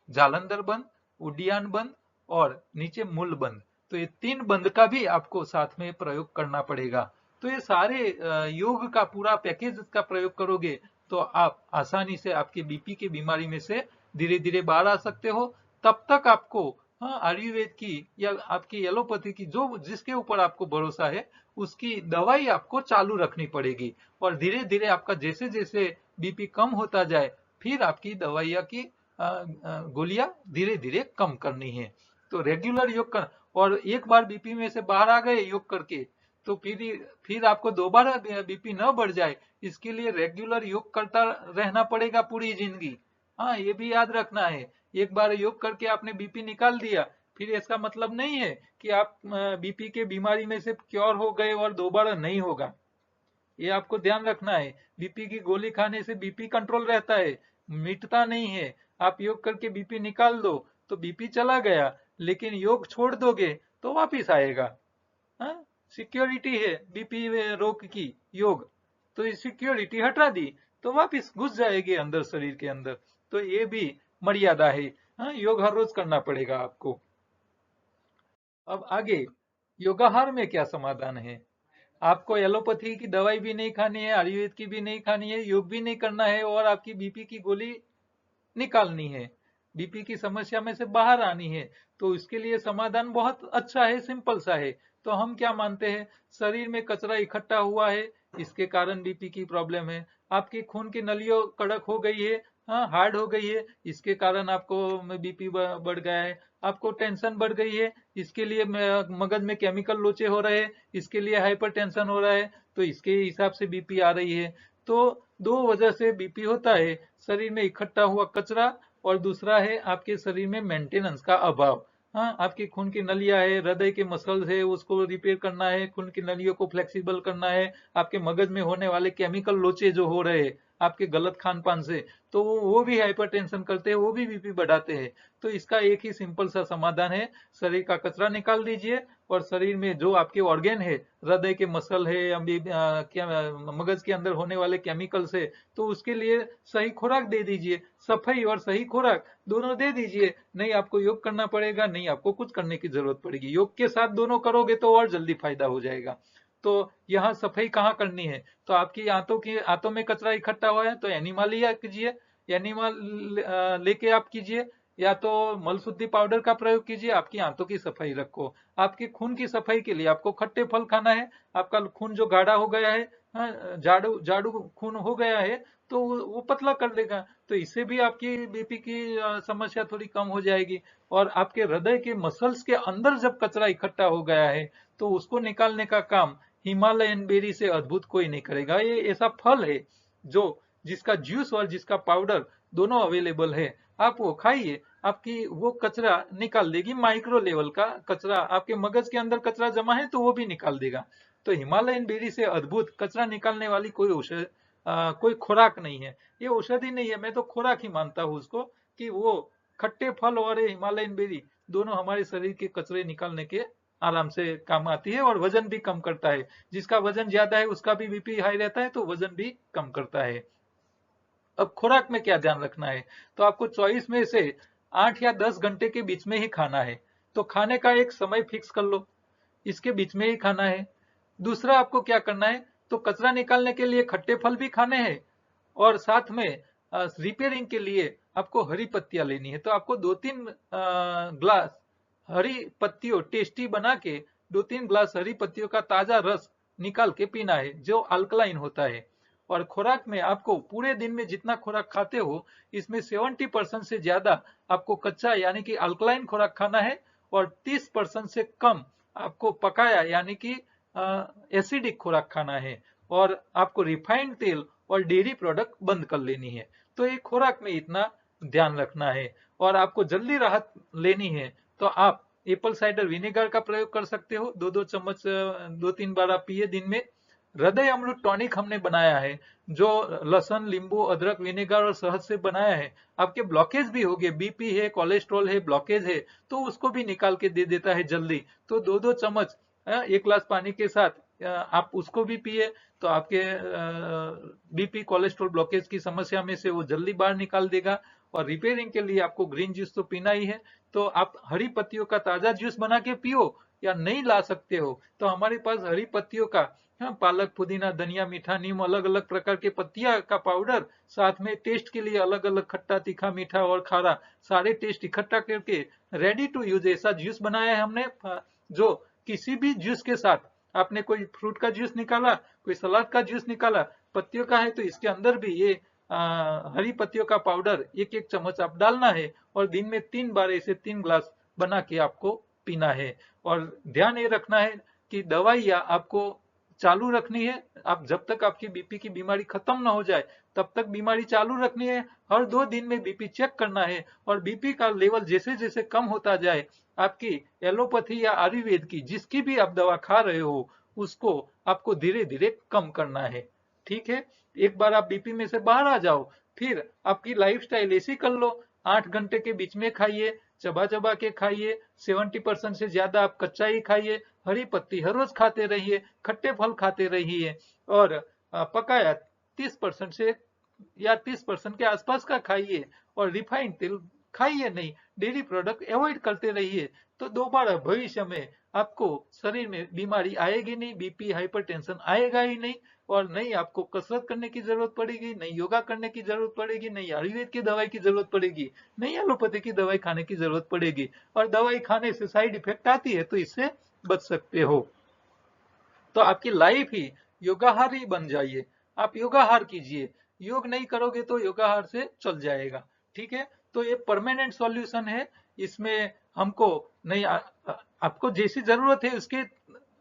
जालंधर बंद, उड्डयन बंद और नीचे मूल बंद। तो ये तीन बंद का भी आपको साथ में प्रयोग करना पड़ेगा। तो ये सारे योग का पूरा पैकेज का प्रयोग करोगे तो आप आसानी से आपके बीपी की बीमारी में से धीरे धीरे बाहर आ सकते हो। तब तक आपको आयुर्वेद की या आपकी एलोपैथी की, जो जिसके ऊपर आपको भरोसा है, उसकी दवाई आपको चालू रखनी पड़ेगी। और धीरे धीरे आपका जैसे जैसे बीपी कम होता जाए, फिर आपकी दवाइयाँ की गोलियां धीरे धीरे कम करनी है। तो रेगुलर योग कर, और एक बार बीपी में से बाहर आ गए योग करके, तो फिर आपको दोबारा बीपी न बढ़ जाए, इसके लिए रेगुलर योग करता रहना पड़ेगा पूरी जिंदगी। हाँ, ये भी याद रखना है। एक बार योग करके आपने बीपी निकाल दिया, फिर इसका मतलब नहीं है कि आप बीपी के बीमारी में से क्योर हो गए और दोबारा नहीं होगा। ये आपको ध्यान रखना है। बीपी की गोली खाने से बीपी कंट्रोल रहता है, मिटता नहीं है। आप योग करके बीपी निकाल दो तो बीपी चला गया, लेकिन योग छोड़ दोगे तो वापिस आएगा। हाँ, सिक्योरिटी है बीपी रोग की योग। तो ये सिक्योरिटी हटा दी तो वापिस घुस जाएगी अंदर शरीर के अंदर। तो ये भी मर्यादा है। हाँ, योग हर रोज करना पड़ेगा आपको। अब आगे योगाहार में क्या समाधान है। आपको एलोपैथी की दवाई भी नहीं खानी है, आयुर्वेद की भी नहीं खानी है, योग भी नहीं करना है, और आपकी बीपी की गोली निकालनी है, बीपी की समस्या में से बाहर आनी है। तो इसके लिए समाधान बहुत अच्छा है, सिंपल सा है। तो हम क्या मानते हैं, शरीर में कचरा इकट्ठा हुआ है, इसके कारण बीपी की प्रॉब्लम है। आपकी खून की नलियों कड़क हो गई है, हाँ, हार्ड हो गई है, इसके कारण आपको बीपी बढ़ गया है। आपको टेंशन बढ़ गई है, इसके लिए मगज में केमिकल लोचे हो रहे हैं, इसके लिए हाइपर टेंशन हो रहा है, तो इसके हिसाब से बीपी आ रही है। तो दो वजह से बीपी होता है, शरीर में इकट्ठा हुआ कचरा, और दूसरा है आपके शरीर में मेंटेनेंस का अभाव। हाँ, आपकी खून की नलियां है, हृदय के मसल्स है, उसको रिपेयर करना है, खून की नलियों को फ्लेक्सिबल करना है। आपके मगज में होने वाले केमिकल लोचे जो हो रहे हैं आपके गलत खान पान से, तो वो भी हाइपरटेंशन करते हैं, वो भी बीपी बढ़ाते हैं। तो इसका एक ही सिंपल सा समाधान है, शरीर का कचरा निकाल दीजिए और शरीर में जो आपके ऑर्गेन है, हृदय के मसल है या क्या मगज के अंदर होने वाले केमिकल्स है, तो उसके लिए सही खुराक दे दीजिए। सफाई और सही खुराक दोनों दे दीजिए। नहीं आपको योग करना पड़ेगा, नहीं आपको कुछ करने की जरूरत पड़ेगी। योग के साथ दोनों करोगे तो और जल्दी फायदा हो जाएगा। तो यहाँ सफाई कहाँ करनी है? तो आपकी आंतों में कचरा इकट्ठा हुआ है तो एनिमल लिया कीजिए, एनिमल लेके आप कीजिए, या तो मल शुद्धि पाउडर का प्रयोग कीजिए। आपकी आंतों की सफाई रखो। आपके खून की सफाई के लिए आपको खट्टे फल खाना है। आपका खून जो गाढ़ा हो गया है, जाड़ू जाड़ू खून हो गया है, तो वो पतला कर देगा। तो इससे भी आपकी बीपी की समस्या थोड़ी कम हो जाएगी। और आपके हृदय के मसल्स के अंदर जब कचरा इकट्ठा हो गया है, तो उसको निकालने का काम हिमालयन बेरी से अद्भुत कोई नहीं करेगा। ये ऐसा फल है जो जिसका जूस और जिसका पाउडर दोनों अवेलेबल है। आप वो खाइए, आपकी वो कचरा निकाल देगी। माइक्रो लेवल का कचरा, आपके मगज के अंदर कचरा जमा है तो वो भी निकाल देगा। तो हिमालयन बेरी से अद्भुत कचरा निकालने वाली कोई खुराक नहीं है। ये औषधि नहीं है, मैं तो खुराक ही मानता हूँ उसको, कि वो खट्टे फल और हिमालयन बेरी दोनों हमारे शरीर के कचरे निकालने के आराम से काम आती है, और वजन भी कम करता है। जिसका वजन ज्यादा है उसका भी बीपी हाई रहता है, तो वजन भी कम करता है। अब खुराक में क्या ध्यान रखना है? तो आपको चॉइस में से 8 या 10 घंटे के बीच में ही खाना है। तो खाने का एक समय फिक्स कर लो, इसके बीच में ही खाना है। दूसरा आपको क्या करना है? तो कचरा निकालने के लिए खट्टे फल भी खाने हैं, और साथ में रिपेयरिंग के लिए आपको हरी पत्तियां लेनी है। तो आपको 2-3 ग्लास हरी पत्तियों टेस्टी बना के 2-3 ग्लास हरी पत्तियों का ताजा रस निकाल के पीना है, जो अल्कलाइन होता है। और खुराक में आपको पूरे दिन में जितना खुराक खाते हो, इसमें 70% से ज्यादा आपको कच्चा यानी कि अल्कलाइन खुराक खाना है, और 30% से कम आपको पकाया यानी कि एसिडिक खुराक खाना है। और आपको रिफाइंड तेल और डेयरी प्रोडक्ट बंद कर लेनी है। तो एक खुराक में इतना ध्यान रखना है। और आपको जल्दी राहत लेनी है तो आप एप्पल साइडर विनेगर का प्रयोग कर सकते हो। 2-2 चम्मच 2-3 बार आप पिए दिन में। हृदय अमृत टॉनिक हमने बनाया है, जो लहसुन, नींबू, अदरक, विनेगर और शहद से बनाया है। आपके ब्लॉकेज भी हो गए, बीपी है, कोलेस्ट्रॉल है, ब्लॉकेज है, तो उसको भी निकाल के दे देता है जल्दी। तो 2-2 चम्मच 1 गिलास पानी के साथ आप उसको भी पिए, तो आपके बीपी, कोलेस्ट्रॉल, ब्लॉकेज की समस्या में से वो जल्दी बाहर निकाल देगा। और रिपेयरिंग के लिए आपको ग्रीन जूस तो पीना ही है। तो आप हरी पत्तियों का ताजा जूस बना के पियो, या नहीं ला सकते हो तो हमारे पास हरी पत्तियों का, पालक, पुदीना, धनिया, मीठा नीम, अलग अलग प्रकार के पत्तियां का पाउडर, साथ में टेस्ट के लिए अलग अलग खट्टा, तीखा, मीठा और खारा सारे टेस्ट इकट्ठा करके रेडी टू यूज ऐसा जूस बनाया है हमने, जो किसी भी जूस के साथ, आपने कोई फ्रूट का जूस निकाला, कोई सलाद का जूस निकाला, पत्तियों का है तो इसके अंदर भी ये हरी पत्तियों का पाउडर 1-1 चम्मच आप डालना है, और दिन में 3 बार ऐसे 3 ग्लास बना के आपको पीना है। और ध्यान ये रखना है कि दवाइयाँ आपको चालू रखनी है। आप जब तक आपकी बीपी की बीमारी खत्म ना हो जाए तब तक बीमारी चालू रखनी है। हर 2 दिन में बीपी चेक करना है, और बीपी का लेवल जैसे जैसे कम होता जाए, आपकी एलोपैथी या आयुर्वेद की जिसकी भी आप दवा खा रहे हो, उसको आपको धीरे धीरे कम करना है। ठीक है, एक बार आप बीपी में से बाहर आ जाओ, फिर आपकी लाइफस्टाइल ऐसी कर लो। 8 घंटे के बीच में खाइए, चबा चबा के खाइए, 70% से ज्यादा आप कच्चा ही खाइए, हरी पत्ती हर रोज खाते रहिए, खट्टे फल खाते रहिए, और पकाया 30% से या 30% के आसपास का खाइए, और रिफाइंड तेल खाइए नहीं, डेयरी प्रोडक्ट अवॉइड करते रहिए। तो दोबारा भविष्य में आपको शरीर में बीमारी आएगी नहीं, बीपी, हाइपरटेंशन आएगा ही नहीं, और नहीं आपको कसरत करने की जरूरत पड़ेगी, नहीं योगा करने की जरूरत पड़ेगी, नहीं आयुर्वेद की दवाई की जरूरत पड़ेगी, नहीं एलोपैथी की दवाई खाने की जरूरत पड़ेगी। और दवाई खाने से साइड इफेक्ट आती है तो इससे बच सकते हो। तो आपकी लाइफ ही योगाहार ही बन जाइए। आप योगाहार कीजिए, योग नहीं करोगे तो योगाहार से चल जाएगा। ठीक है, तो ये परमानेंट सॉल्यूशन है। इसमें हमको नहीं आपको जैसी जरूरत है उसके,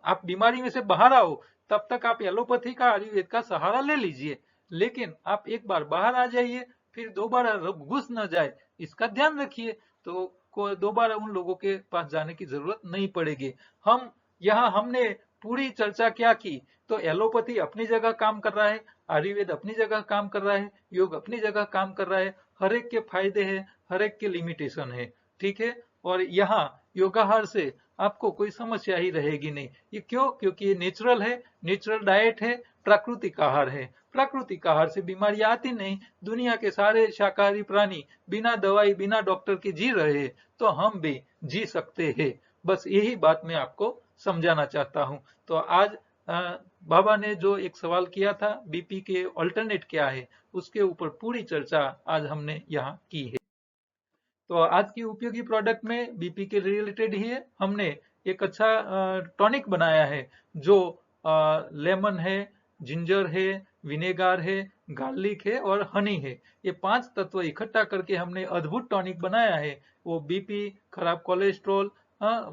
आप बीमारी में से बाहर आओ, तब तक आप एलोपैथी का, आयुर्वेद का सहारा ले लीजिए। लेकिन आप एक बार बाहर आ जाइए, फिर दोबारा घुस न जाए, इसका ध्यान रखिए। तो दोबारा उन लोगों के पास जाने की जरूरत नहीं पड़ेगी। हम यहाँ हमने पूरी चर्चा क्या की? तो एलोपैथी अपनी जगह काम कर रहा है, आयुर्वेद अपनी जगह काम कर रहा है, योग अपनी जगह काम कर रहा है। हर एक के फायदे हैं, हर एक के लिमिटेशन है। ठीक है, और यहाँ योगाहार से आपको कोई समस्या ही रहेगी नहीं। ये क्यों? क्योंकि ये नेचुरल है, नेचुरल डाइट है, प्राकृतिक आहार है। प्राकृतिक आहार से बीमारी आती नहीं। दुनिया के सारे शाकाहारी प्राणी बिना दवाई बिना डॉक्टर के जी रहे हैं, तो हम भी जी सकते हैं। बस यही बात मैं आपको समझाना चाहता हूँ। तो आज बाबा ने जो एक सवाल किया था, बीपी के अल्टरनेट क्या है, उसके ऊपर पूरी चर्चा आज हमने यहाँ की है। तो आज की उपयोगी प्रोडक्ट में बीपी के रिलेटेड ही है। हमने एक अच्छा टॉनिक बनाया है जो लेमन है, जिंजर है, विनेगार है, गार्लिक है और हनी है। ये 5 तत्व इकट्ठा करके हमने अद्भुत टॉनिक बनाया है। वो बीपी, खराब कोलेस्ट्रॉल,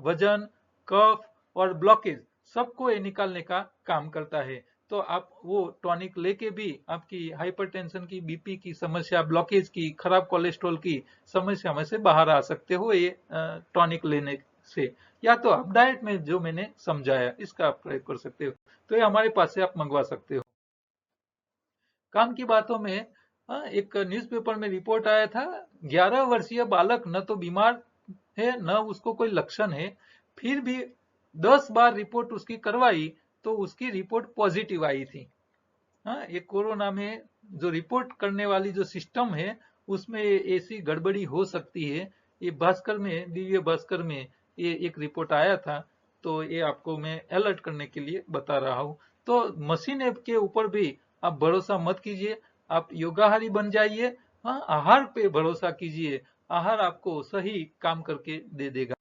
वजन, कफ और ब्लॉकेज सबको ये निकालने का काम करता है। तो आप वो टॉनिक लेके भी आपकी हाइपरटेंशन की, बीपी की समस्या, ब्लॉकेज की, खराब कोलेस्ट्रॉल की समस्या में से बाहर आ सकते हो ये टॉनिक लेने से। या तो आप डाइट में जो मैंने समझाया इसका आप प्रयोग कर सकते हो। तो ये हमारे पास से आप मंगवा सकते हो। काम की बातों में एक न्यूज़पेपर में रिपोर्ट आया था, 11 वर्षीय बालक न तो बीमार है न उसको कोई लक्षण है, फिर भी 10 बार रिपोर्ट उसकी करवाई तो उसकी रिपोर्ट पॉजिटिव आई थी। हाँ, ये कोरोना में जो रिपोर्ट करने वाली जो सिस्टम है उसमें ऐसी गड़बड़ी हो सकती है। ये भास्कर में, दिव्य भास्कर में ये एक रिपोर्ट आया था। तो ये आपको मैं अलर्ट करने के लिए बता रहा हूँ। तो मशीन के ऊपर भी आप भरोसा मत कीजिए, आप योगाहारी बन जाइए। हाँ, आहार पे भरोसा कीजिए, आहार आपको सही काम करके दे देगा।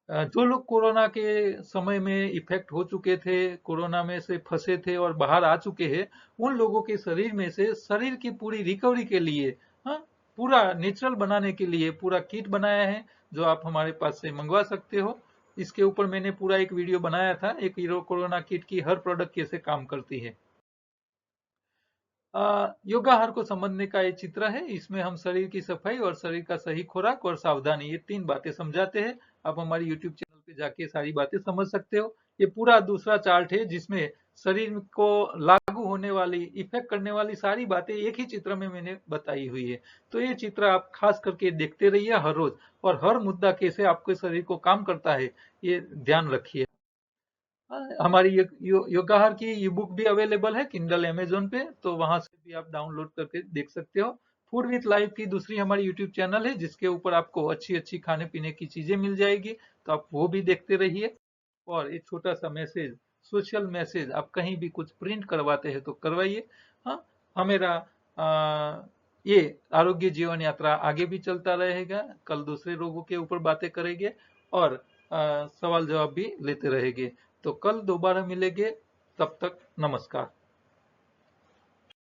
जो लोग कोरोना के समय में इफेक्ट हो चुके थे, कोरोना में से फंसे थे और बाहर आ चुके हैं, उन लोगों के शरीर में से शरीर की पूरी रिकवरी के लिए, हाँ, पूरा नेचुरल बनाने के लिए पूरा किट बनाया है जो आप हमारे पास से मंगवा सकते हो। इसके ऊपर मैंने पूरा एक वीडियो बनाया था, एक हीरो कोरोना किट की हर प्रोडक्ट कैसे काम करती है। योगाहार को समझने का ये चित्र है। इसमें हम शरीर की सफाई और शरीर का सही खुराक और सावधानी, ये 3 बातें समझाते हैं। आप हमारी यूट्यूब चैनल पे जाके सारी बातें समझ सकते हो। ये पूरा दूसरा चार्ट है जिसमें शरीर को लागू होने वाली, इफेक्ट करने वाली सारी बातें एक ही चित्र में मैंने बताई हुई है। तो ये चित्र आप खास करके देखते रहिए हर रोज, और हर मुद्दा कैसे आपके शरीर को काम करता है ये ध्यान रखिए। हमारी योगाहार की ई बुक भी अवेलेबल है किंडल अमेजोन पे, तो वहां से भी आप डाउनलोड करके देख सकते हो। फूड विथ लाइफ की दूसरी हमारी यूट्यूब चैनल है जिसके ऊपर आपको अच्छी अच्छी खाने पीने की चीजें मिल जाएगी, तो आप वो भी देखते रहिए। और एक छोटा सा मैसेज, सोशल मैसेज, आप कहीं भी कुछ प्रिंट करवाते हैं तो करवाइए। हाँ, हमेरा ये आरोग्य जीवन यात्रा आगे भी चलता रहेगा। कल दूसरे रोगों के ऊपर बातें करेंगे और सवाल जवाब भी लेते रहेंगे। तो कल दोबारा मिलेंगे, तब तक नमस्कार।